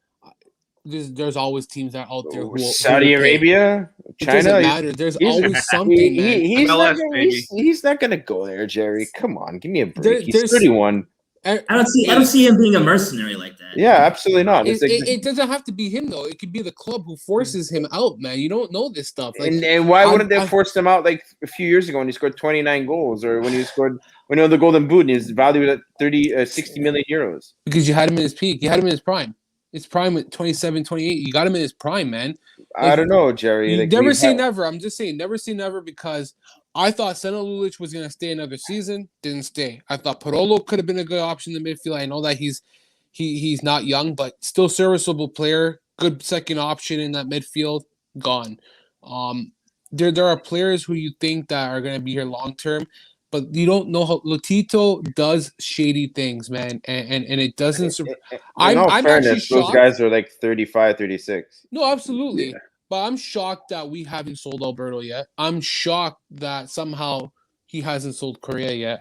there's always teams that are out there who
Saudi Arabia, China.
It doesn't matter. There's always something.
He's not gonna go there, Jerry. Come on, give me a break. He's 31.
I don't see him being a mercenary like that.
Yeah, absolutely not.
It doesn't have to be him though. It could be the club who forces him out, man. You don't know this stuff. Like,
and why wouldn't they force him out like a few years ago when he scored 29 goals, or when he won the Golden Boot and his value at 60 million euros?
Because you had him in his peak. You had him in his prime. His prime at 27, 28. You got him in his prime, man.
Like, I don't know, Jerry.
Never say never. I'm just saying never say never, because I thought Sena Lulic was going to stay another season. Didn't stay. I thought Parolo could have been a good option in the midfield. I know that he's not young, but still serviceable player. Good second option in that midfield. Gone. There are players who you think that are going to be here long term, but you don't know how Lotito does shady things, man, and it doesn't. I'm actually shocked.
Those guys are like 35, 36.
No, absolutely. Yeah. But I'm shocked that we haven't sold Alberto yet. I'm shocked that somehow he hasn't sold Correa yet.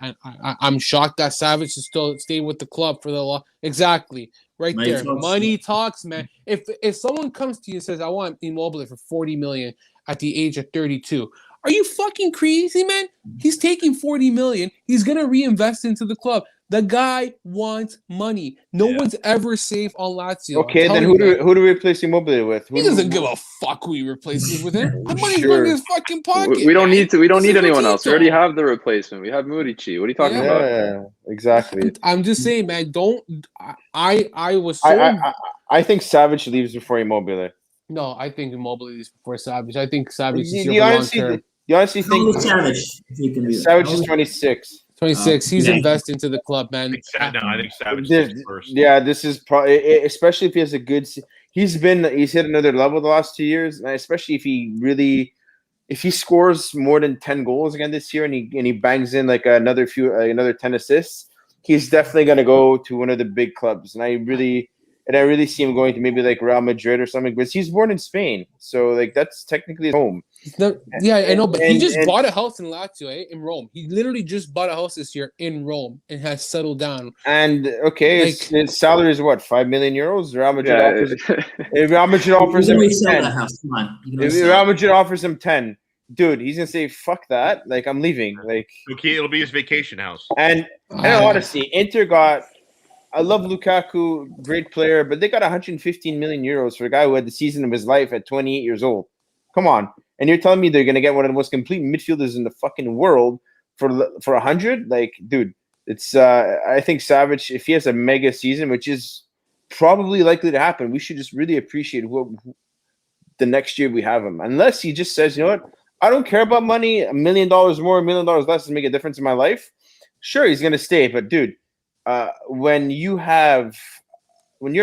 I'm shocked that Savic is still staying with the club for the law. Exactly. Right there. Money talks, man. If someone comes to you and says, I want Immobile for 40 million at the age of 32, Are you fucking crazy, man? He's taking 40 million. He's gonna reinvest into the club. The guy wants money. No one's ever safe on Lazio.
Okay, then who do we replace Immobile with?
He doesn't give a fuck who he replaces with him. The money's
Sure.
going in his fucking pocket.
We don't need to. We don't
This
need
is
anyone else. We already
Lotito.
have the replacement. We have Murici. What are you talking about?
Yeah, exactly.
I'm just saying, man. Don't. I was so.
I think Savage leaves before Immobile.
No, I think Immobile is before Savage. I think Savage is
Do
here
you
for long
honestly,
term.
you honestly
How old
think
is Savage? If you can do that.
Savage
How
is
old-
26?
26. He's
yeah.
invested into the club, man.
I think Savage is first.
Yeah, this is probably, especially if he has a good. He's hit another level the last 2 years, and especially if he scores more than 10 goals again this year, and he bangs in like another 10 assists, he's definitely going to go to one of the big clubs, and I really see him going to maybe like Real Madrid or something. But he's born in Spain, so like that's technically his home.
Yeah, I know, but he just
and-
bought a house in Lazio, in Rome. He literally just bought a house this year in Rome and has settled down.
And okay, his salary is what, 5 million euros? Real Madrid
Yeah.
Real Madrid offers
You
him
can resell
10.
that house. Come on. You can
If
resell
Real
it.
Madrid offers him 10, dude, he's gonna say fuck that. Like I'm leaving. Like,
Okay, it'll be his vacation house.
and honestly, Inter got. I love Lukaku, great player, but they got 115 million euros for a guy who had the season of his life at 28 years old. Come on, and you're telling me they're gonna get one of the most complete midfielders in the fucking world for 100? Like, dude, it's. I think Savage, if he has a mega season, which is probably likely to happen, we should just really appreciate who the next year we have him. Unless he just says, you know what, I don't care about money. $1 million more, $1 million less doesn't make a difference in my life. Sure, he's gonna stay, but dude, when your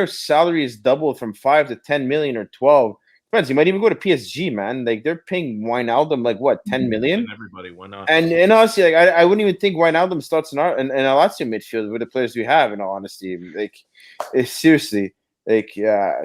salary is doubled from 5 to 10 million or 12, depends. You might even go to PSG, man. Like they're paying Wijnaldum like what, 10 million?
Everybody, why not?
And honestly, like I wouldn't even think Wijnaldum starts in a Lazio midfield with the players we have. In all honesty, like seriously, like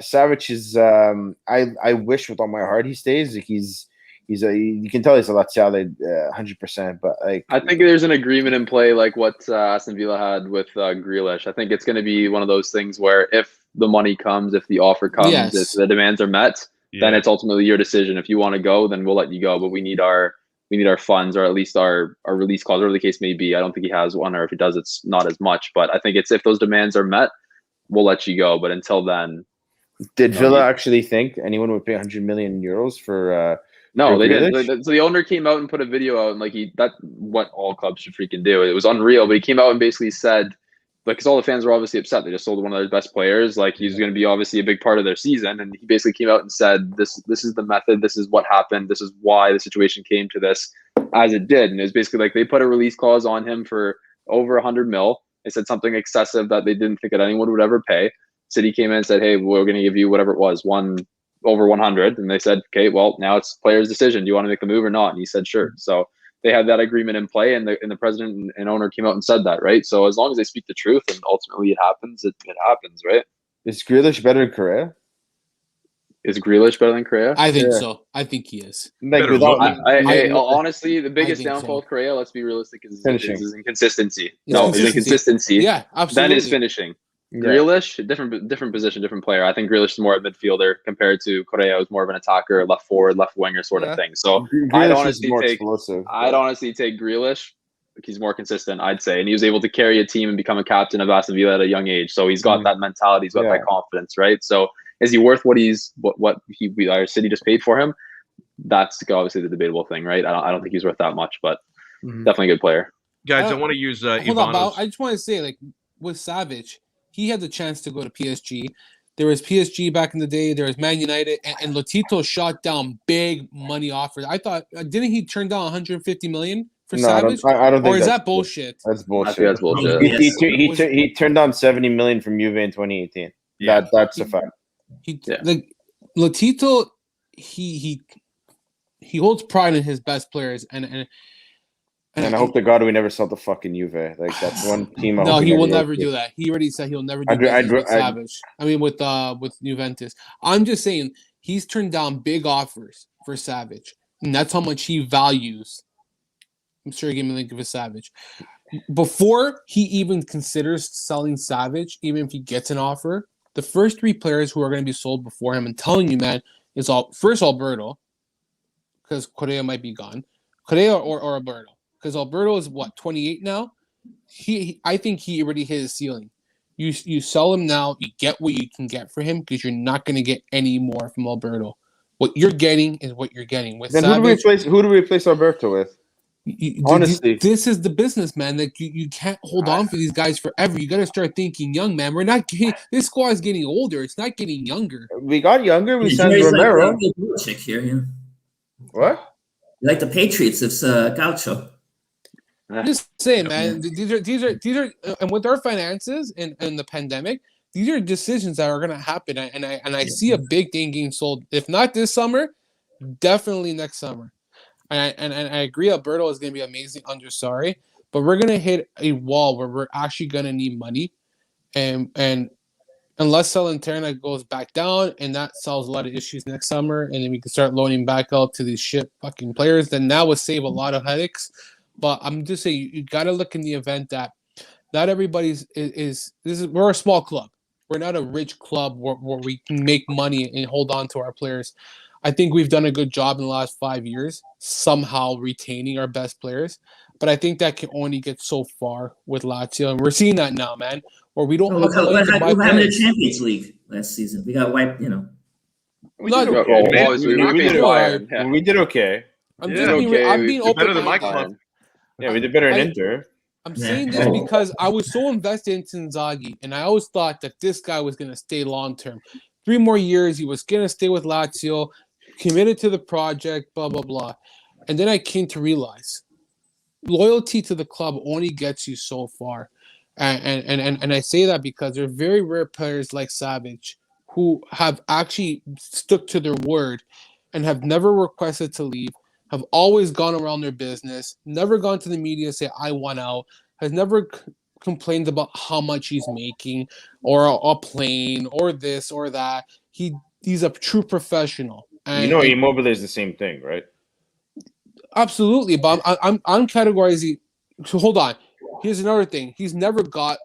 Savage is. I wish with all my heart he stays. Like you can tell he's a Laziale 100%. But like
I think there's an agreement in play, like what Aston Villa had with Grealish. I think it's going to be one of those things where if the money comes, if the offer comes, if the demands are met, then it's ultimately your decision. If you want to go, then we'll let you go. But we need our funds, or at least our release clause, whatever the case may be. I don't think he has one, or if he does, it's not as much. But I think it's if those demands are met, we'll let you go. But until then,
did Villa actually think anyone would pay 100 million euros for?
No,
for
they
Grealish?
didn't. So the owner came out and put a video out, and like that's what all clubs should freaking do. It was unreal, but he came out and basically said, like, because all the fans were obviously upset. They just sold one of their best players. Like he's going to be obviously a big part of their season, and he basically came out and said, "This is the method. This is what happened. This is why the situation came to this as it did." And it was basically like they put a release clause on him for over 100 mil. They said something excessive that they didn't think that anyone would ever pay. City came in and said, "Hey, we're going to give you whatever it was, over 100," and they said, "Okay, well, now it's player's decision. Do you want to make the move or not?" And he said, "Sure." So they had that agreement in play, and the president and owner came out and said that, right? So as long as they speak the truth and ultimately it happens, it happens, right?
Is Grealish better than Correa?
Is Grealish better than Correa?
I think so. I think he is.
Like
Better
without,
look.
Honestly, the biggest
think
downfall
so.
of Correa, let's be realistic, is
Finishing.
his inconsistency.
His
His
consistency.
inconsistency.
Yeah, absolutely.
Then is finishing.
Yeah.
Grealish, different position, different player. I think Grealish is more a midfielder compared to Correa, who's more of an attacker, left forward, left winger sort of thing. So I'd
Grealish is more explosive.
I'd honestly take Grealish. He's more consistent, I'd say, and he was able to carry a team and become a captain of Aston Villa at a young age. So he's got that mentality, he's got that confidence, right? So is he worth what our city just paid for him? That's obviously the debatable thing, right? I don't think he's worth that much, but definitely a good player.
Guys, I want to use
Hold on,
Ivano's.
but I just want to say, like, with Savage, he had the chance to go to PSG. There was PSG back in the day. There was Man United, and Lotito shot down big money offers. I thought, didn't he turn down 150 million for Savage?
I don't think
or is
that's
that bullshit?
That's
I
bullshit.
think that's bullshit.
He turned down 70 million from Juve in 2018.
Yeah.
That's a fact.
Like Lotito, he holds pride in his best players, and
I hope to God we never sell the fucking Juve. Like that's one team.
No, he will never do that. He already said he'll never do that with Savage. I mean, with Juventus. I'm just saying he's turned down big offers for Savage, and that's how much he values. I'm sure he gave me a link of a Savage. Before he even considers selling Savage, even if he gets an offer, the first three players who are going to be sold before him, and telling you, man, is first Alberto, because Correa might be gone. Correa or Alberto? Because Alberto is what, 28 now. I think he already hit his ceiling. You sell him now, you get what you can get for him because you're not going to get any more from Alberto. What you're getting is what you're getting. With
Then
Savage,
who do we replace Alberto with? Honestly,
this is the business, man. Like you can't hold on for these guys forever. You got to start thinking young, man. We're not getting this squad is getting older. It's not getting younger.
we got younger. We signed
Jerry's
Romero.
like chick here, yeah.
What?
You like the Patriots? It's Gaucho.
I'm just saying, man. These are, and with our finances and the pandemic, these are decisions that are going to happen. And I see a big thing getting sold. If not this summer, definitely next summer. And I agree, Alberto is going to be amazing under Sarri, but we're going to hit a wall where we're actually going to need money, and unless Salernitana goes back down and that solves a lot of issues next summer, and then we can start loaning back out to these shit fucking players, then that would save a lot of headaches. But I'm just saying you got to look in the event that not everybody's we're a small club. We're not a rich club where we can make money and hold on to our players. I think we've done a good job in the last 5 years, somehow retaining our best players. But I think that can only get so far with Lazio. And we're seeing that now, man, where we don't have money to buy
What happened in the
players.
Champions League last season? We got wiped, you know.
We
Not-
did
Oh,
okay.
obviously, we
We
beat
did
Bayern,
okay.
yeah.
We did okay.
I'm
Yeah,
just being,
okay.
I'm being
We're
open.
better than my
minded.
club.
Yeah, we did better in
I-
Inter.
I'm
Yeah.
saying this because I was so invested in Inzaghi, and I always thought that this guy was going to stay long term. 3 more years, he was going to stay with Lazio, committed to the project, blah, blah, blah. And then I came to realize loyalty to the club only gets you so far. And I say that because there are very rare players like Savage who have actually stuck to their word and have never requested to leave, have always gone around their business, never gone to the media and say, I want out, has never complained about how much he's making or a plane or this or that. He's a true professional. And,
Immobile is the same thing, right?
absolutely, but I'm categorizing. So hold on. Here's another thing. He's never got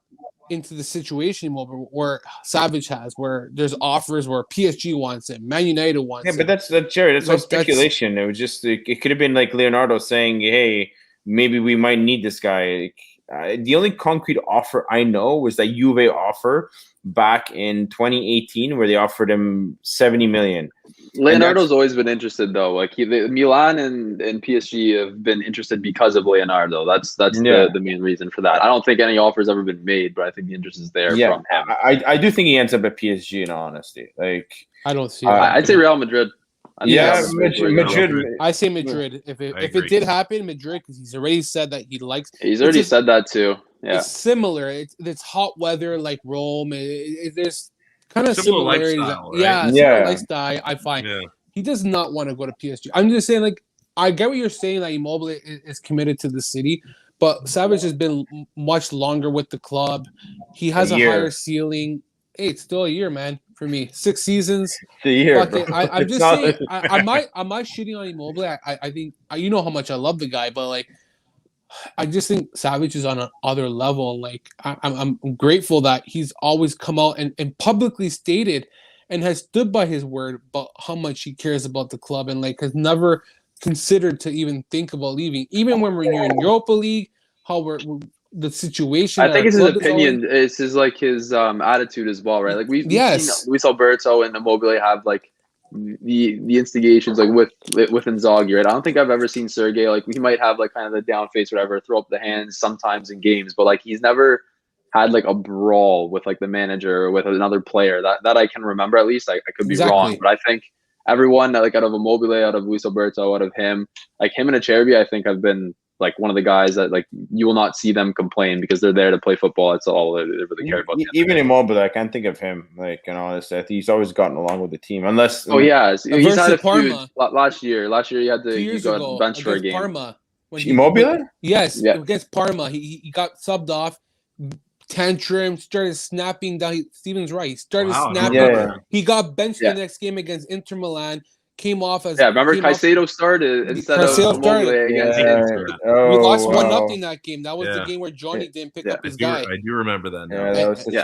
into the situation where Savage has, where there's offers where PSG wants him, Man United wants him.
Yeah, but that's Jerry. That's all
Like, that's-
speculation. It was just it could have been like Leonardo saying, "Hey, maybe we might need this guy." The only concrete offer I know was that Juve offer back in 2018, where they offered him 70 million.
Leonardo's always been interested though. Like Milan and PSG have been interested because of Leonardo. That's
Yeah.
the main reason for that. I don't think any offers ever been made, but I think the interest is there
Yeah,
from him.
I do think he ends up at PSG. In all honesty, like
I don't see.
I'd say Real Madrid. I think
yeah,
that's where
Madrid.
I say Madrid. If it
agree.
did happen, Madrid, because he's already said that he likes.
He's already
It's
said that too. Yeah.
It's similar. It's hot weather like Rome. There's kind of
Similar
similarities.
lifestyle, right?
Yeah,
Yeah.
similar lifestyle. I find
Yeah.
he does not want to go to PSG. I'm just saying, like, I get what you're saying. That Immobile is committed to the city, but Savage has been much longer with the club. He has a
year.
higher ceiling. Hey, it's still a year, man. For me, 6 seasons.
The year,
Fuck it.
bro.
I'm
It's
just
not-
saying. I might shitting on Immobile. I think you know how much I love the guy, but like, I just think Savage is on another level. Like, I'm grateful that he's always come out and publicly stated and has stood by his word about how much he cares about the club and like has never considered to even think about leaving, even when we're in Europa League. How we're the situation.
I
that
think
our
it's his
club is always-
opinion. It's his attitude as well, right? Like we've
Yes.
seen Luis Alberto and Immobile have like the instigations like with Inzaghi, right? I don't think I've ever seen Sergei like he might have like kind of the down face, whatever, throw up the hands sometimes in games, but like he's never had like a brawl with like the manager or with another player that I can remember. At least I could be
Exactly.
wrong, but I think everyone like out of Immobile, out of Luis Alberto, out of him, like him and Acerbi, I think have been like one of the guys that like you will not see them complain because they're there to play football. That's all they really care about.
Even Immobile, I can't think of him. Like, you know, honestly, I think he's always gotten along with the team, unless.
Oh yeah, he's
Versus
had a few
Parma.
last year. Last year he had
2
to he
years
got
ago
benched for a
against
game.
Parma. When
Immobile?
Yes,
Yeah.
against Parma. He got subbed off, tantrum, started snapping down. Steven's right. He started
Wow, I
snapping.
Yeah.
He got benched
Yeah.
the next game against Inter Milan. Came off as
Yeah, remember
came off-
Caicedo started instead of
Caicedo
Immobile
started.
against
Yeah.
Inter.
We
Oh,
lost
wow.
1-0 that game. That was the
Yeah.
game where Johnny didn't pick
Yeah.
up his guy.
I do remember that now.
Yeah,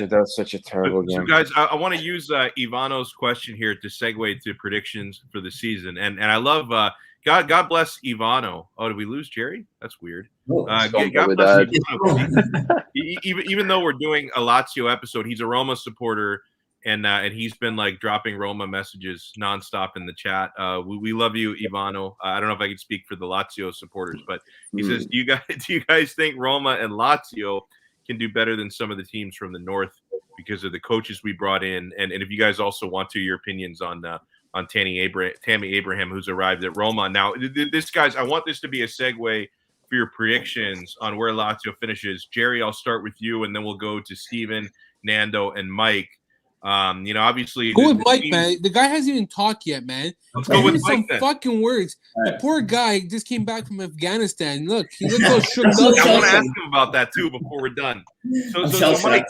that was such a terrible
So
game.
guys, I want to use Ivano's question here to segue to predictions for the season, and I love God bless Ivano. Oh, did we lose Jerry? That's weird.
Oh,
God bless
Ivano.
even though we're doing a Lazio episode, he's a Roma supporter, and he's been like dropping Roma messages nonstop in the chat. We love you, Ivano. I don't know if I can speak for the Lazio supporters, but he says, do you guys think Roma and Lazio can do better than some of the teams from the north because of the coaches we brought in? And if you guys also want your opinions on Tammy Abraham, who's arrived at Roma. Now, this, guys, I want this to be a segue for your predictions on where Lazio finishes. Jerry, I'll start with you, and then we'll go to Steven, Nando, and Mike. Obviously,
go with Mike, man. The guy hasn't even talked yet, man.
Let's go with Mike.
Some fucking words.
Right.
The poor guy just came back from Afghanistan. Look, he looks all shook up.
I want to ask him about that too before we're done. So Mike.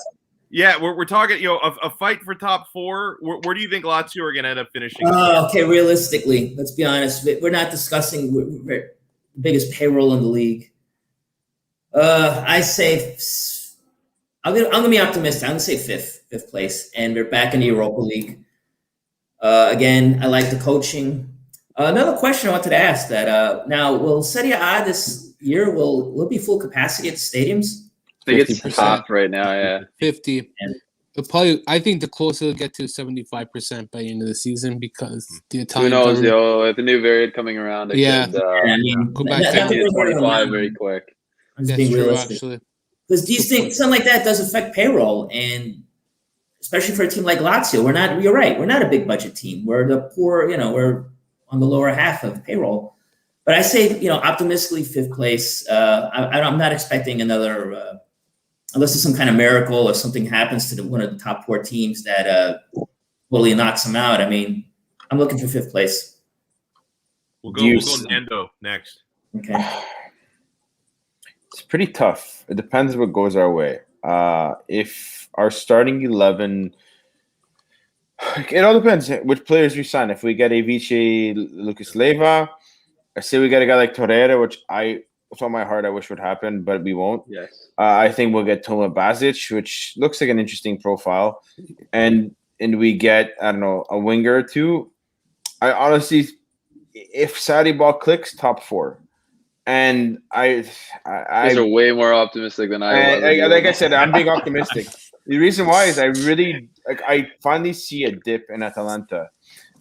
Yeah, we're talking, a fight for top four. Where do you think Lazio are going to end up finishing?
Okay, realistically, let's be honest. We're not discussing the biggest payroll in the league. I say I'm going to be optimistic. I'm going to say fifth place, and we're back in the Europa League. Again, I like the coaching. Another question I wanted to ask that now, will Serie A this year will be full capacity at the stadiums?
I think it's half right now, yeah.
50. I think the closer it'll get to 75% by the end of the season because the Italian.
Who knows, with the new variant coming around,
go back
to 25 very quick.
That's true, actually. Because these things, something like that does affect payroll, and especially for a team like Lazio, you're right, we're not a big budget team. We're the poor, we're on the lower half of payroll. But I say, optimistically, fifth place. I'm not expecting another. Unless there's some kind of miracle or something happens to one of the top four teams that totally knocks them out. I mean, I'm looking for fifth place.
We'll go Nando next.
Okay.
It's pretty tough. It depends what goes our way. If our starting 11, it all depends which players we sign. If we get Avice Lucas Leiva, I say we get a guy like Torreira, which with all my heart, I wish would happen, but we won't.
Yes.
I think we'll get Toma Basic, which looks like an interesting profile, and we get, I don't know, a winger or two. I honestly, if Saudi ball clicks, top four, and I
These are way more optimistic than I was.
Like I said, I'm being optimistic. The reason why is I finally see a dip in Atalanta.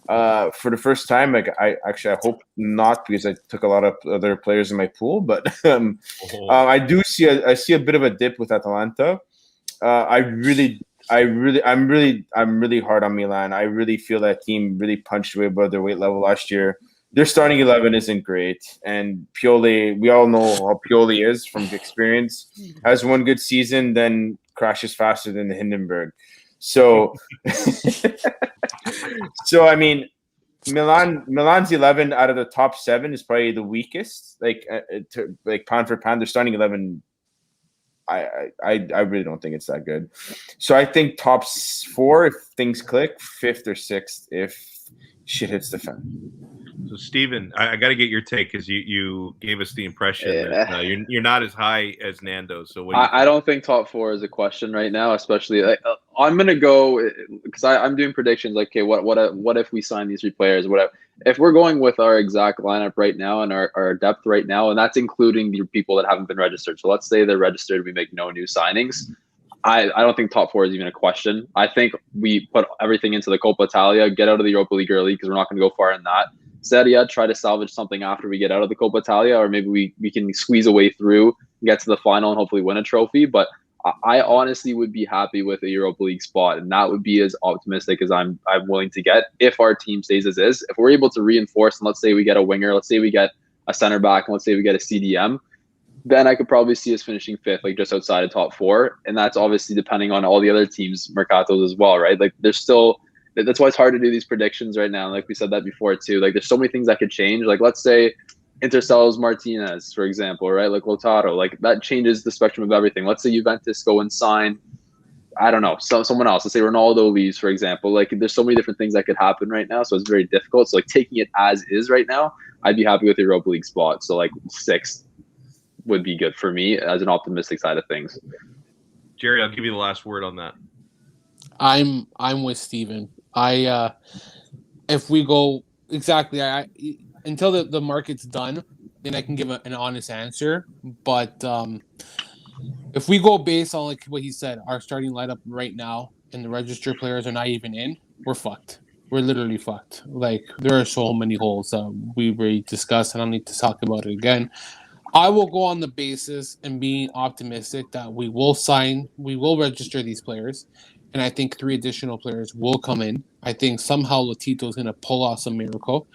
For the first time, I hope not, because I took a lot of other players in my pool, but I do see a bit of a dip with Atalanta. I'm really hard on Milan. I really feel that team really punched way above their weight level last year. Their starting 11 isn't great, and Pioli, we all know how Pioli is from experience. Has one good season, then crashes faster than the Hindenburg. So, I mean, Milan's 11 out of the top 7 is probably the weakest. Like pound for pound, their starting 11. I really don't think it's that good. So I think top 4 if things click, 5th or 6th if shit hits the fan.
So Steven, I got to get your take because you gave us the impression that you're not as high as Nando. So
I don't think top 4 is a question right now, especially I'm gonna go because I'm doing predictions. Like, okay, what if we sign these 3 players? Whatever. If we're going with our exact lineup right now and our depth right now, and that's including the people that haven't been registered. So let's say they're registered, we make no new signings. I don't think top 4 is even a question. I think we put everything into the Coppa Italia, get out of the Europa League early because we're not going to go far in that. Serie A, try to salvage something after we get out of the Coppa Italia, or maybe we can squeeze a way through, get to the final, and hopefully win a trophy. But I honestly would be happy with a Europa League spot, and that would be as optimistic as I'm willing to get if our team stays as is. If we're able to reinforce, and let's say we get a winger, let's say we get a center back, and let's say we get a CDM, then I could probably see us finishing 5th, like just outside of top 4. And that's obviously depending on all the other teams' mercatos as well, right? Like there's still, that's why it's hard to do these predictions right now. Like we said that before too. Like there's so many things that could change. Like let's say Inter sells Martinez, for example, right? Like Lautaro, like that changes the spectrum of everything. Let's say Juventus go and sign, I don't know, someone else. Let's say Ronaldo leaves, for example. Like there's so many different things that could happen right now. So it's very difficult. So like taking it as is right now, I'd be happy with the Europa League spot. So like 6th would be good for me as an optimistic side of things.
Jerry, I'll give you the last word on that.
I'm with Steven. If we go exactly, until the market's done, then I can give an honest answer. But if we go based on like what he said, our starting lineup right now and the registered players are not even in, we're fucked. We're literally fucked. Like there are so many holes that we already discussed. I don't need to talk about it again. I will go on the basis and being optimistic that we will register these players, and I think 3 additional players will come in. I think somehow Latito is going to pull off some miracle,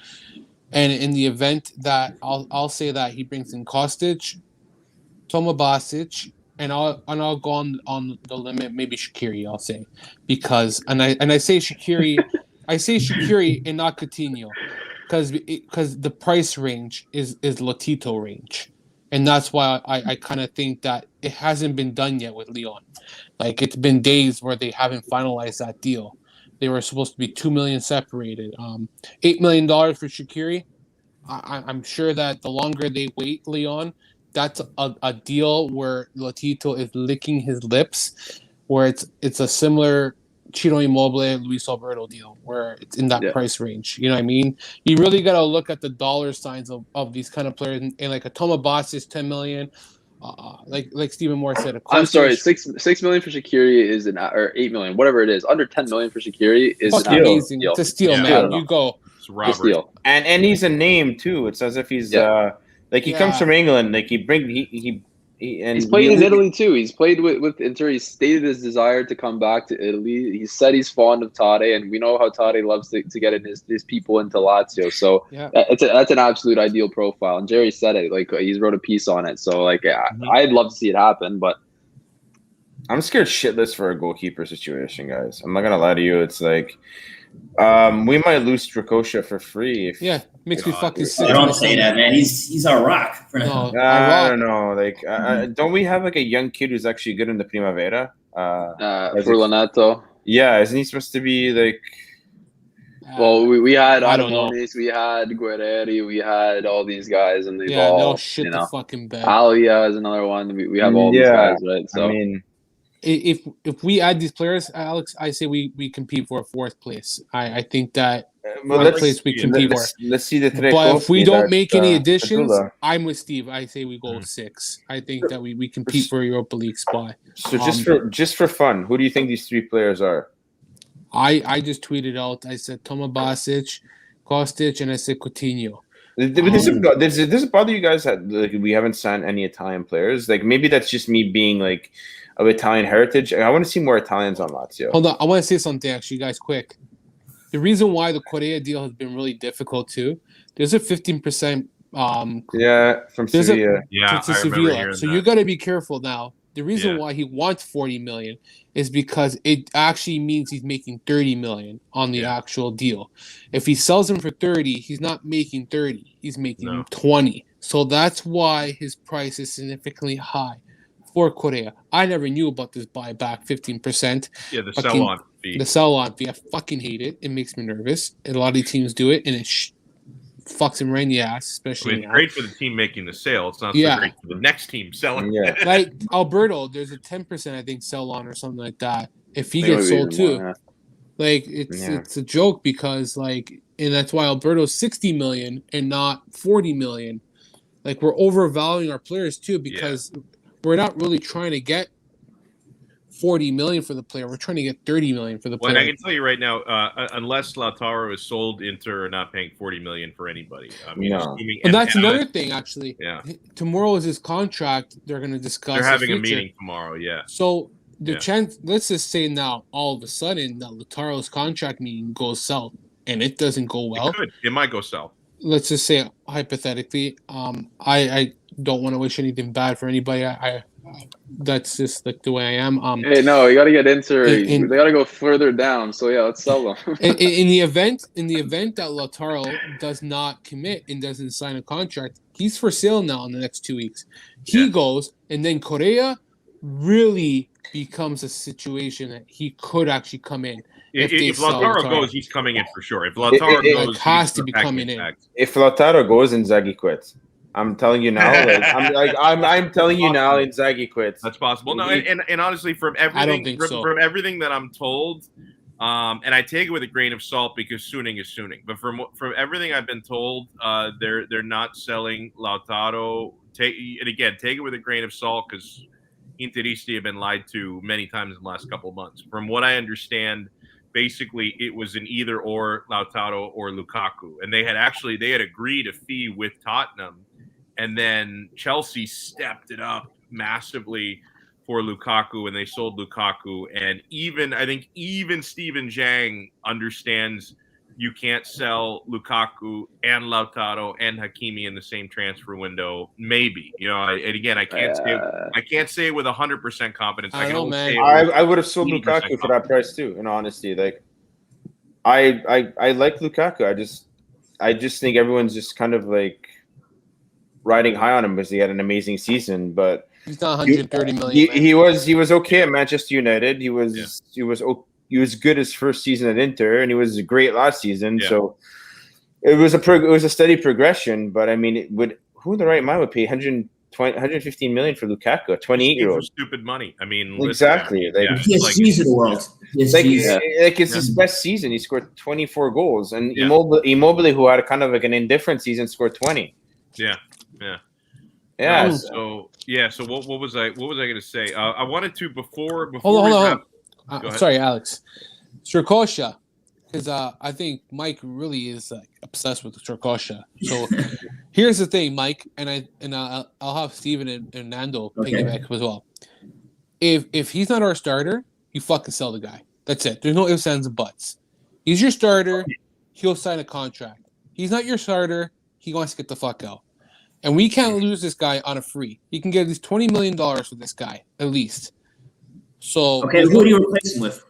and in the event that I'll say that he brings in Kostic, Toma Basic, and I'll go on the limit, maybe Shaqiri, I'll say, because I say Shaqiri and not Coutinho, because the price range is Latito range. And that's why I kind of think that it hasn't been done yet with Leon. Like, it's been days where they haven't finalized that deal. They were supposed to be $2 million separated. $8 million for Shaqiri. I'm sure that the longer they wait, Leon, that's a deal where Latito is licking his lips, where it's a similar Chino Immobile, Luis Alberto deal, where it's in that price range. You know what I mean? You really got to look at the dollar signs of these kind of players. And like a Toma Boss is $10 million. Like Stephen Moore said.
I'm sorry, $6 million for Shaqiri is or $8 million, whatever it is. Under $10 million for Shaqiri is
amazing.
Deal.
It's a steal, man. You go.
It's Robert.
Steal.
And he's a name too. It's as if he's like he comes from England. Like he's played
in Italy too. He's played with Inter. He's stated his desire to come back to Italy. He said he's fond of Tade, and we know how Tade loves to get in his people into Lazio. So that's an absolute ideal profile. And Jerry said it. Like he's wrote a piece on it. So like I'd love to see it happen, but
I'm scared shitless for a goalkeeper situation, guys. I'm not gonna lie to you. It's like we might lose Strakosha for free.
Makes me fucking sick.
Don't say that, man. He's our rock for now.
I don't know. Like, don't we have like a young kid who's actually good in the Primavera?
Furlanato.
Yeah, isn't he supposed to be like?
Well, we had Adamonis, we had Guerreri, we had all these guys, and they've all
shit the fucking bed.
Alia is another one. We have all these guys, right? So
I mean,
if we add these players, Alex, I say we compete for a 4th place. I think that place we compete for.
Let's see the
But if we don't make any additions, I'm with Steve. I say we go 6. I think that we compete for a Europa League spot.
So just for fun, who do you think these 3 players are?
I just tweeted out. I said Toma Basic, Kostic, and I said Coutinho.
Does it bother you guys that like, we haven't signed any Italian players? Like maybe that's just me being like of Italian heritage. I want to see more Italians on Lazio.
Hold on, I want to say something actually, guys, quick. The reason why the Correa deal has been really difficult too, there's a 15%
from Sevilla.
To Sevilla. So you got to be careful now. The reason why he wants 40 million is because it actually means he's making 30 million on the actual deal. If he sells him for 30, he's not making 30. He's making 20. So that's why his price is significantly high for Correa. I never knew about this buyback 15%.
Yeah, the sell-on fee.
The sell-on fee. I fucking hate it. It makes me nervous. And a lot of teams do it, and it fucks him right in the ass, especially
it's great for the team making the sale. It's not so great for the next team selling.
Yeah.
Like Alberto, there's a 10%, I think, sell-on or something like that. If he gets sold too. Like, it's a joke because, like, and that's why Alberto's 60 million and not 40 million. Like, we're overvaluing our players too because we're not really trying to get 40 million for the player. We're trying to get 30 million for the player.
Well, I can tell you right now, unless Lautaro is sold, Inter are not paying 40 million for anybody. I mean,
and that's another thing, actually.
Yeah.
Tomorrow is his contract. They're going to discuss.
They're having a meeting tomorrow. Yeah.
So the chance, let's just say now, all of a sudden, that Lautaro's contract meeting goes south, and it doesn't go well.
It might go south.
Let's just say hypothetically, I don't want to wish anything bad for anybody. I that's just like the way I am.
Hey, no, you got to get Inter. They got to go further down. So yeah, let's sell them.
in the event that Lautaro does not commit and doesn't sign a contract, he's for sale now in the next 2 weeks. He goes, and then Correa really becomes a situation that he could actually come in.
If Lautaro goes, he's coming in for sure. If Lautaro goes,
has to be coming in.
If Lautaro goes, Inzaghi quits. I'm telling you now. I'm telling you now. Inzaghi quits.
That's possible. No, and honestly, from everything, from everything that I'm told, And I take it with a grain of salt because Suning is Suning. But from everything I've been told, they're not selling Lautaro. And again, take it with a grain of salt because Interisti have been lied to many times in the last couple of months. From what I understand, basically it was an either or Lautaro or Lukaku, and they had agreed a fee with Tottenham, and then Chelsea stepped it up massively for Lukaku, and they sold Lukaku. And I think even Steven Zhang understands you can't sell Lukaku and Lautaro and Hakimi in the same transfer window. Maybe, and again, I can't say it with 100% confidence.
I know, man.
I would have sold Lukaku for that price too. In honesty, like I like Lukaku. I just think everyone's just kind of like riding high on him because he had an amazing season, but
he's not 130 million.
He was okay at Manchester United. He was good his first season at Inter, and he was great last season. Yeah. So it was a steady progression. But I mean, who in the right mind would pay 115 million for Lukaku, a 28-year-old?
Stupid money. I mean,
exactly.
PSG's of the world.
It's his best season. He scored 24 goals, and Immobile, who had kind of like an indifferent season, scored 20.
Yeah. So what was I going to say? I wanted to before.
Hold on. Sorry, Alex. Strakosha, because I think Mike really is obsessed with Strakosha. So here's the thing, Mike, and I'll have Steven and Nando piggyback as well. If he's not our starter, you fucking sell the guy. That's it. There's no ifs, ands, and buts. He's your starter. He'll sign a contract. He's not your starter. He wants to get the fuck out. And we can't lose this guy on a free. You can get at least $20 million for this guy, at least. So
who do you replace him with?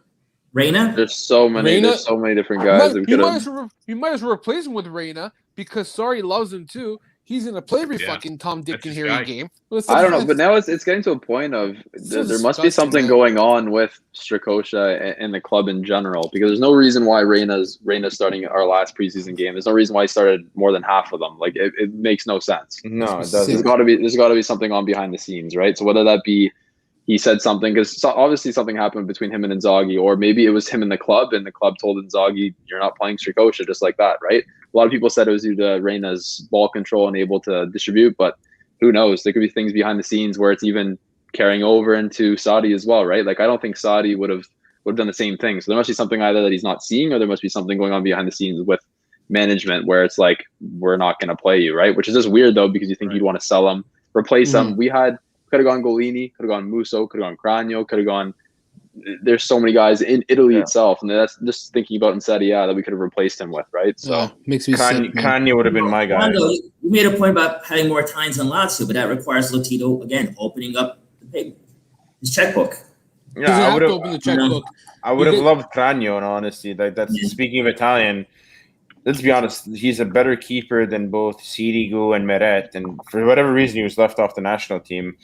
Reina?
There's so many different guys.
You might as well replace him with Reina because Sarri loves him too. He's gonna play every fucking Tom, Dick, and Harry game.
I don't know, but now it's getting to a point of there must be something going on with Strakosha and the club in general, because there's no reason why Reina's starting our last preseason game. There's no reason why he started more than half of them. Like it makes no sense.
No, it doesn't.
There's got to be something on behind the scenes, right? So whether that be he said something, because obviously something happened between him and Inzaghi, or maybe it was him and the club told Inzaghi, you're not playing Strakosha, just like that, right? A lot of people said it was due to Reina's ball control and able to distribute, but who knows? There could be things behind the scenes where it's even carrying over into Saudi as well, right? Like I don't think Saudi would have done the same thing. So there must be something either that he's not seeing, or there must be something going on behind the scenes with management where it's like, we're not going to play you, right? Which is just weird though, because you think you'd want to sell him, replace him. Could have gone Golini, could have gone Musso, could have gone Cranio, could have gone. There's so many guys in Italy itself, and that's just thinking about in Serie A that we could have replaced him with, right? So
makes me sick.
Cranio would have been my guy.
Nando, you made a point about having more times on Lazio, but that requires Lotito again opening up his checkbook.
Yeah, I would have
opened the checkbook.
I would have loved Cranio, in honesty. Like that's speaking of Italian. Let's be honest, he's a better keeper than both Sirigu and Meret, and for whatever reason, he was left off the national team.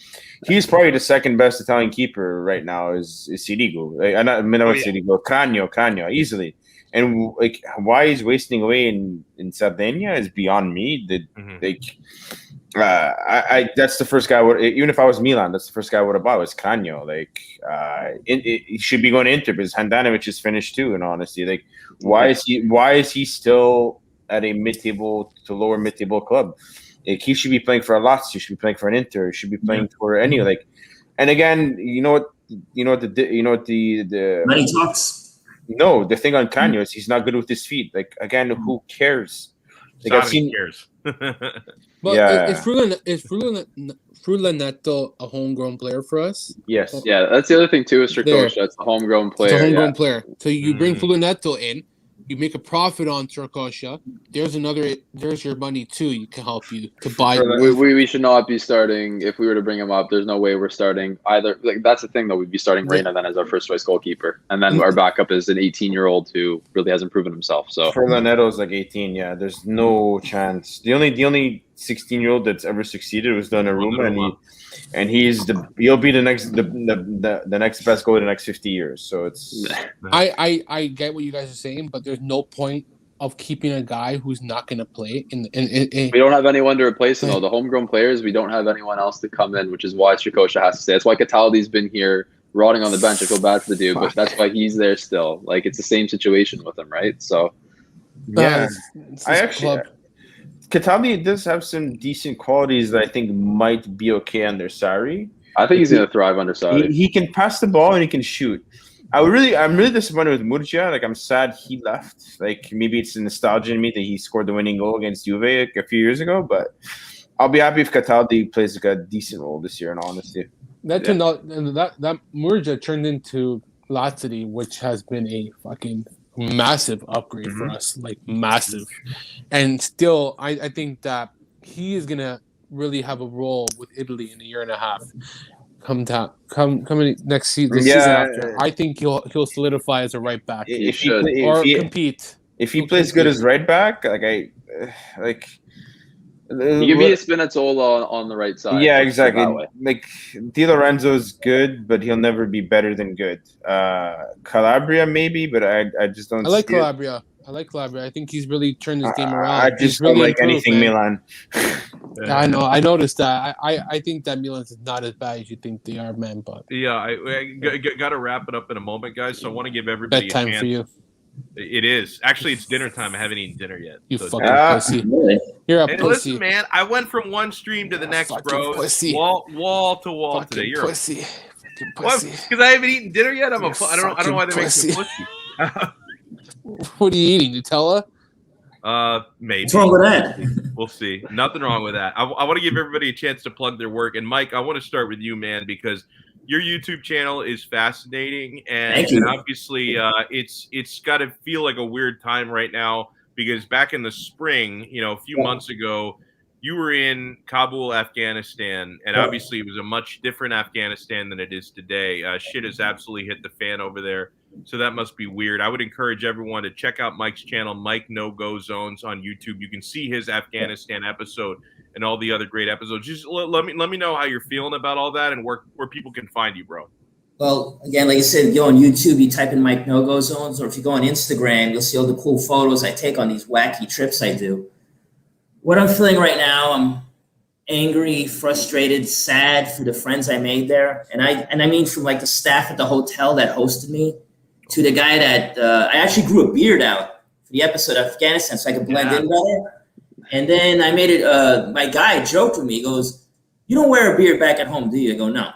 He's probably the second best Italian keeper right now is Sirigu. Sirigu, Cranio, easily. And like, why he's wasting away in Sardinia is beyond me. That's the first guy. Even if I was Milan, that's the first guy I would have bought was Cranio. Like, he should be going to Inter because Handanovic is finished too. In honesty, like, why is he still at a mid-table to lower mid-table club? Like, he should be playing for a Lazio. He should be playing for an Inter. He should be playing for any like. And again, you know what the
money talks.
No, the thing on Cranio is he's not good with his feet. Like, again, who cares? Like, I've seen.
Cares.
But is Frulanetto a homegrown player for us?
Yes.
Yeah, that's the other thing too is Strakosha. It's a homegrown player.
It's a homegrown player. So you bring Frulanetto in, you make a profit on Strakosha. There's your money too. You can help you to buy.
We should not be starting if we were to bring him up. There's no way we're starting either. Like that's the thing though. We'd be starting Reina then as our first choice goalkeeper, and then our backup is an 18-year-old who really hasn't proven himself. So
Fernandeto's like 18. Yeah, there's no chance. The only 16-year-old that's ever succeeded was Donnarumma, and he'll be the next best goal in the next 50 years. So it's
I get what you guys are saying, but there's no point of keeping a guy who's not going to play.
We don't have anyone to replace him though. The homegrown players, we don't have anyone else to come in, which is why Strakosha has to stay. That's why Cataldi's been here rotting on the bench. I feel bad for the dude, but that's why he's there still. Like, it's the same situation with him, right? So,
Yeah,
it's
I
this
actually.
club.
Cataldi does have some decent qualities that I think might be okay under Sarri.
I think he's going to thrive under Saudi.
He can pass the ball and he can shoot. I'm really disappointed with Murcia. Like, I'm sad he left. Like, maybe it's the nostalgia in me that he scored the winning goal against Juve a few years ago. But I'll be happy if Cataldi plays like a decent role this year. In honesty,
That turned out, and that Murgia turned into Lazio, which has been a fucking massive upgrade for us, like massive. And still, I think that he is gonna really have a role with Italy in a year and a half. Coming next season, the season after, I think he'll solidify as a right back compete.
If he plays good as right back,
He can be a Spinazzola on the right side.
Yeah, exactly. Like, Di Lorenzo's good, but he'll never be better than good. Calabria maybe, but I just don't.
I like Calabria. I think he's really turned his game around.
I just don't like anything Milan.
I know. I noticed that. I think that Milan's not as bad as you think they are, man. But
yeah, I got to wrap it up in a moment, guys. So I want to give everybody
bedtime
a chance.
for you.
It is. Actually, it's dinner time. I haven't eaten dinner yet.
You fucking pussy. You're a pussy.
Listen, man, I went from one stream to the next, bro.
Pussy.
Wall to wall
fucking
today. You're
pussy.
Because I haven't eaten dinner yet. I don't know why they make me pussy.
What are you eating, Nutella?
Maybe.
What's wrong with that?
We'll see. Nothing wrong with that. I want to give everybody a chance to plug their work. And Mike, I want to start with you, man, because your YouTube channel is fascinating, and obviously it's got to feel like a weird time right now, because back in the spring, a few months ago, you were in Kabul, Afghanistan, and obviously it was a much different Afghanistan than it is today. Shit has absolutely hit the fan over there, so that must be weird. I would encourage everyone to check out Mike's channel, Mike NoGoZones on YouTube. You can see his Afghanistan episode and all the other great episodes. Just let me know how you're feeling about all that and where people can find you, bro.
Well, again, like I said, you go on YouTube, you type in Mike NoGoZones, or if you go on Instagram, you'll see all the cool photos I take on these wacky trips I do. What I'm feeling right now, I'm angry, frustrated, sad for the friends I made there. And I mean from like the staff at the hotel that hosted me to the guy that I actually grew a beard out for the episode of Afghanistan so I could blend in better. And then I made it, my guy joked with me. He goes, "You don't wear a beard back at home, do you?" I go, "No."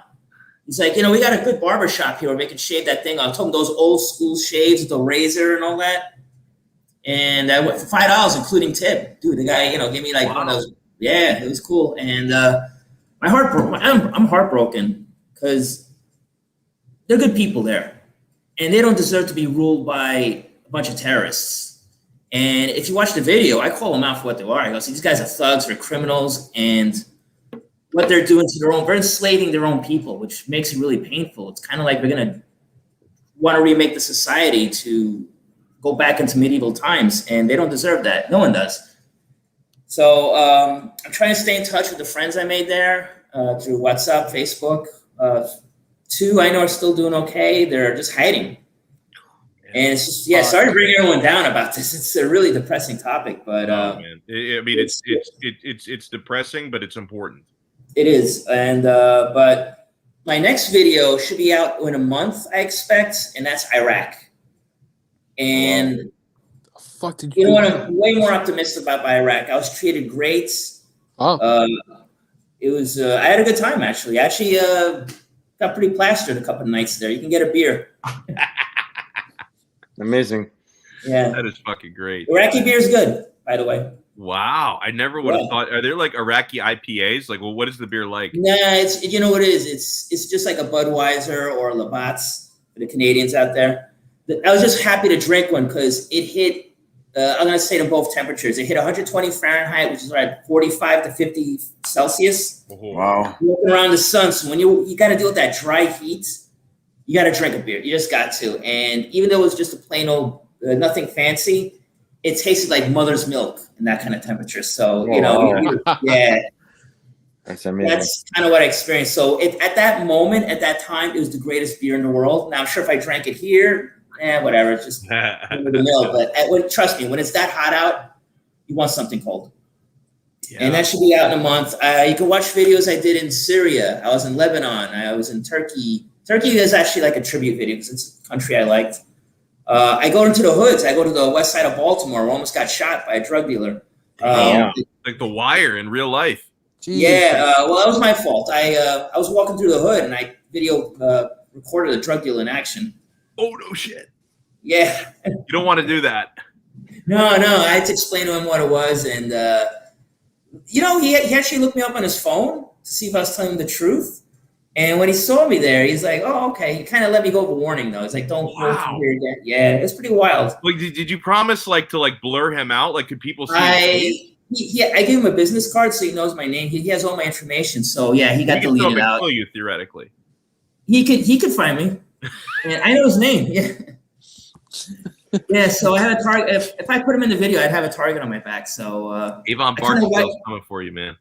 He's like, "We got a good barber shop here where we can shave that thing." I told him those old school shaves with the razor and all that. And I went for $5, including tip. Dude, the guy, gave me like one of those. Yeah, it was cool. And my heart broke. I'm heartbroken because they're good people there. And they don't deserve to be ruled by a bunch of terrorists. And if you watch the video, I call them out for what they are. I go, "See, these guys are thugs, they're criminals, and what they're doing to they're enslaving their own people, which makes it really painful. It's kind of like we're going to want to remake the society to go back into medieval times, and they don't deserve that. No one does." So I'm trying to stay in touch with the friends I made there through WhatsApp, Facebook. Two I know are still doing okay. They're just hiding. And it's just, sorry to bring everyone down about this. It's a really depressing topic, but
man. I mean, it's depressing, but it's important.
It is, and but my next video should be out in a month, I expect, and that's Iraq. And you know what? I'm way more optimistic about Iraq. I was treated great. It was. I had a good time actually. Got pretty plastered a couple of nights there. You can get a beer.
Amazing.
Yeah,
that is fucking great.
Iraqi beer is good, by the way.
Wow, I never would have thought. Are there like Iraqi IPAs? Like, well, what is the beer like?
Nah, it's what it is. It's just like a Budweiser or a Labatt's for the Canadians out there. I was just happy to drink one because it hit. I'm gonna say to both temperatures. It hit 120 Fahrenheit, which is like 45 to 50 Celsius.
Wow.
You're walking around the sun, so when you got to deal with that dry heat, you got to drink a beer. You just got to. And even though it was just a plain old, nothing fancy, it tasted like mother's milk in that kind of temperature. So, yeah.
That's amazing.
That's kind of what I experienced. So at that moment, at that time, it was the greatest beer in the world. Now, I'm sure if I drank it here, whatever, it's just the milk. But trust me, when it's that hot out, you want something cold. Yeah. And that should be out in a month. You can watch videos I did in Syria. I was in Lebanon. I was in Turkey. Turkey is actually like a tribute video because it's a country I liked. I go into the hoods. I go to the west side of Baltimore. I almost got shot by a drug dealer.
Like The Wire in real life.
Jeez.
Well, that was my fault. I was walking through the hood and I recorded a drug dealer in action.
Oh, no shit.
Yeah.
You don't want to do that.
No. I had to explain to him what it was. And, he actually looked me up on his phone to see if I was telling him the truth. And when he saw me there, he's like, "Oh, okay." He kind of let me go with a warning, though. He's like, "Don't go through here again." Yeah, it's pretty wild.
Like, did you promise to blur him out? Like, could people see? I
gave him a business card so he knows my name. He has all my information. So yeah, he got deleted out.
Kill you theoretically.
He could find me. And I know his name. Yeah. Yeah. So I have a target. If I put him in the video, I'd have a target on my back. So
Avon Barksdale's coming for you, man.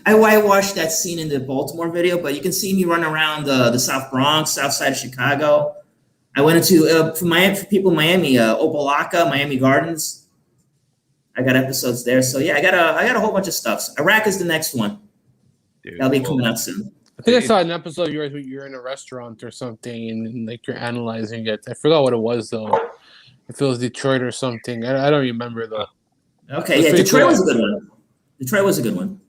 I whitewashed that scene in the Baltimore video, but you can see me run around the South Bronx, South Side of Chicago. I went into for people in Miami, Opelika, Miami Gardens. I got episodes there, so yeah, I got a whole bunch of stuff. Iraq is the next one. Dude, that'll be coming out soon.
I think I saw an episode of yours where you're in a restaurant or something, and like you're analyzing it. I forgot what it was though. If it was Detroit or something, I don't remember though.
Okay, yeah, Detroit was a good one. Detroit was a good one.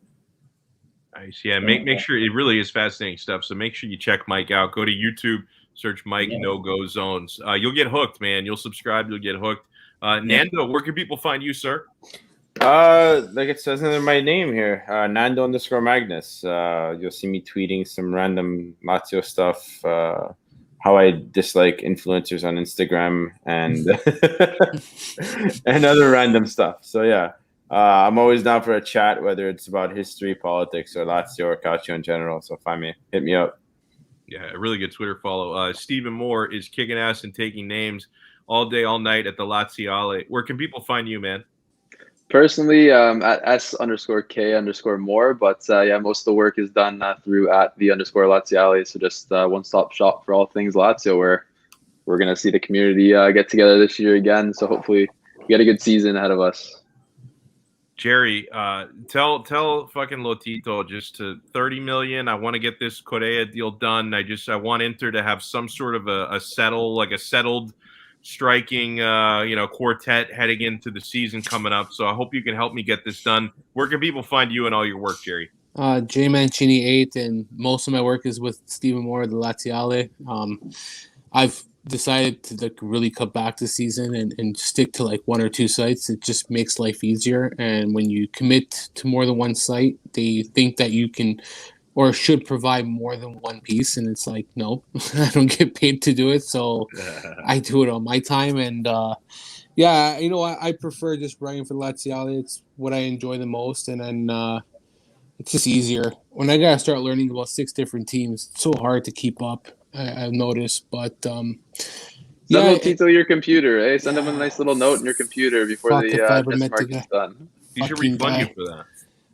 Nice. Yeah, make sure it really is fascinating stuff. So make sure you check Mike out. Go to YouTube, search Mike NoGoZones. You'll get hooked, man. You'll subscribe, you'll get hooked. Nando, where can people find you, sir?
Like it says in my name here, Nando_Magnus. You'll see me tweeting some random Lazio stuff. How I dislike influencers on Instagram and and other random stuff. So yeah. I'm always down for a chat, whether it's about history, politics, or Lazio or Calcio in general. So hit me up.
Yeah, a really good Twitter follow. Stephen Moore is kicking ass and taking names all day, all night at the Laziale. Where can people find you, man?
Personally, at S_K_Moore, but most of the work is done through at @the_Laziale. So just one-stop shop for all things Lazio, where we're gonna see the community get together this year again. So hopefully we get a good season ahead of us.
Jerry, tell fucking Lotito just to 30 million. I want to get this Correa deal done. I want Inter to have some sort of a settled striking quartet heading into the season coming up. So I hope you can help me get this done. Where can people find you and all your work, Jerry?
J Mancini 8, and most of my work is with Stephen Moore at the Laziale. I've decided to really cut back this season and stick to one or two sites. It just makes life easier. And when you commit to more than one site, they think that you can or should provide more than one piece. And it's like, no, I don't get paid to do it. So I do it on my time. And I prefer just writing for Laziale. It's what I enjoy the most. And then it's just easier. When I got to start learning about 6 different teams, it's so hard to keep up. I've noticed, but
send Tito your computer. Hey, send him a nice little note in your computer before the test mark is done.
He should refund you for that.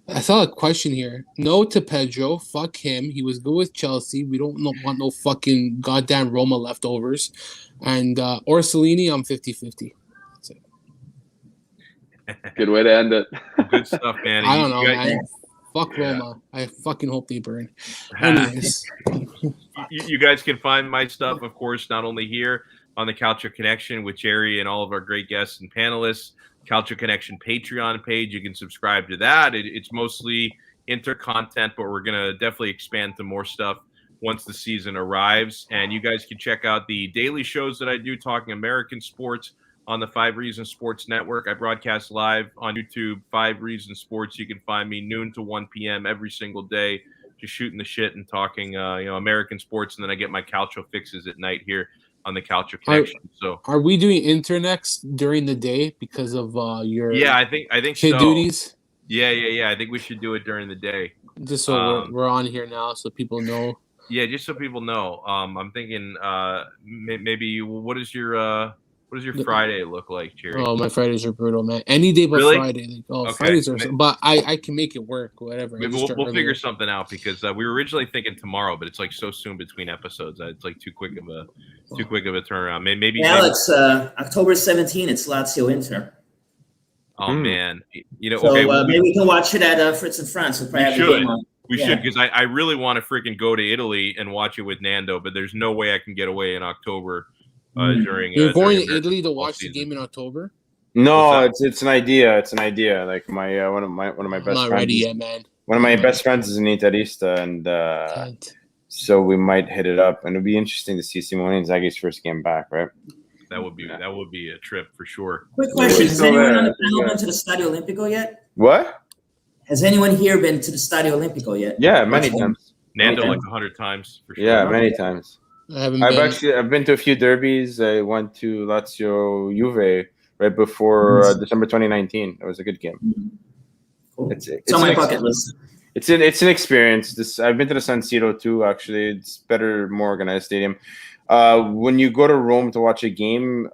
I saw a question here. No to Pedro. Fuck him. He was good with Chelsea. We don't want no fucking goddamn Roma leftovers. And Orsolini, I'm 50-50. That's it.
Good way to end it.
Good stuff, man.
I don't know, man. Fuck Roma. I fucking hope they burn. Anyways.
You guys can find my stuff, of course, not only here on the Calcio Connection with Jerry and all of our great guests and panelists. Calcio Connection Patreon page. You can subscribe to that. It's mostly Inter content, but we're going to definitely expand to more stuff once the season arrives. And you guys can check out the daily shows that I do talking American sports on the 5 Reasons Sports Network. I broadcast live on YouTube, 5 Reasons Sports. You can find me noon to 1 p.m. every single day, just shooting the shit and talking, American sports. And then I get my Calcio fixes at night here on the Calcio Connection.
Are we doing Internext during the day because of your
I think
kid
so.
Duties?
Yeah. I think we should do it during the day.
Just so we're on here now, so people know.
Yeah, just so people know. I'm thinking maybe what does your Friday look like, Jerry?
Oh, my Fridays are brutal, man. Any day but
really?
Friday. Okay. Fridays are, but I can make it work. Whatever.
Maybe we'll figure something out because we were originally thinking tomorrow, but it's so soon between episodes. It's too quick of a turnaround. Maybe
Alex, October 17th. It's Lazio Inter.
Oh man,
So maybe we can watch it at Fritz and France. We'll probably have the game on.
We should, because I really want to freaking go to Italy and watch it with Nando, but there's no way I can get away in October during.
You're going to
American
Italy to
football
watch the
season.
game in October?
No, it's an idea. It's an idea. Like one of my
I'm
best
not
friends.
ready yet, man.
One of my best friends is an Itarista, and
Can't.
so we might hit it up, and it'll be interesting to see Simone Inzaghi's first game back, right?
That would be a trip for sure.
Quick question: Has
still
anyone
there.
on the panel been to the Stadio Olimpico yet?
What?
Has anyone here been to the Stadio Olimpico yet?
Yeah, many times.
Nando
Many
like 100 times for sure.
Yeah, many times.
I haven't
I've been to a few derbies. I went to Lazio Juve right before December 2019. It was a good game.
Cool.
It's
on my
an
bucket list.
It's an experience. I've been to the San Siro too. Actually, it's better, more organized stadium. When you go to Rome to watch a game,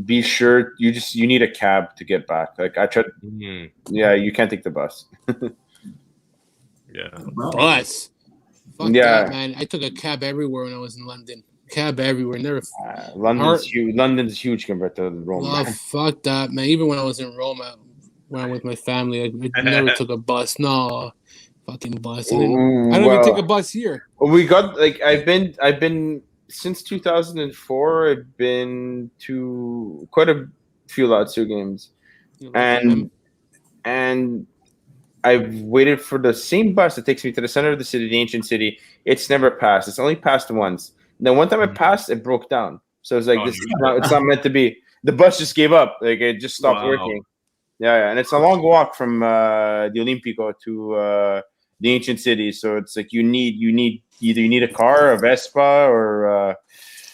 be sure you need a cab to get back. Like I tried. Yeah, you can't take the bus.
Yeah.
Bus. Fuck
Yeah.
that, man. I took a cab everywhere when I was in London. Cab everywhere. Never.
London's huge. London's huge compared to Rome.
Oh, fuck that, man. Even when I was in Rome, when I was with my family, I never took a bus. No, fucking bus. I don't even take a bus here.
We got like I've been since 2004. I've been to quite a few Lazio games, and I've waited for the same bus that takes me to the center of the city, the ancient city. It's never passed. It's only passed once. Then one time it passed, it broke down. So it's like it's not meant to be. The bus just gave up. Like it just stopped working. Yeah, and it's a long walk from the Olimpico to the ancient city. So it's like you need either a car, a Vespa, or
a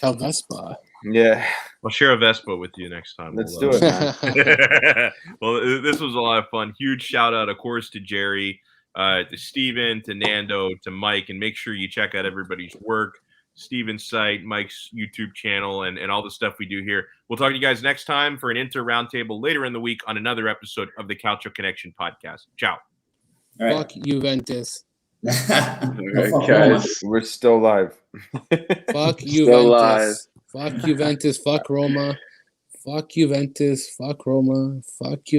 Vespa.
Yeah.
I'll share a Vespa with you next time.
Let's do it, man.
Well, this was a lot of fun. Huge shout out, of course, to Jerry, to Steven, to Nando, to Mike, and make sure you check out everybody's work, Steven's site, Mike's YouTube channel, and all the stuff we do here. We'll talk to you guys next time for an Inter Roundtable later in the week on another episode of the Calcio Connection podcast. Ciao.
All right.
Fuck Juventus.
Guys, we're still live.
Fuck
Still live.
Juventus. Fuck Juventus. Fuck Roma. Fuck Juventus. Fuck Roma. Fuck Juventus.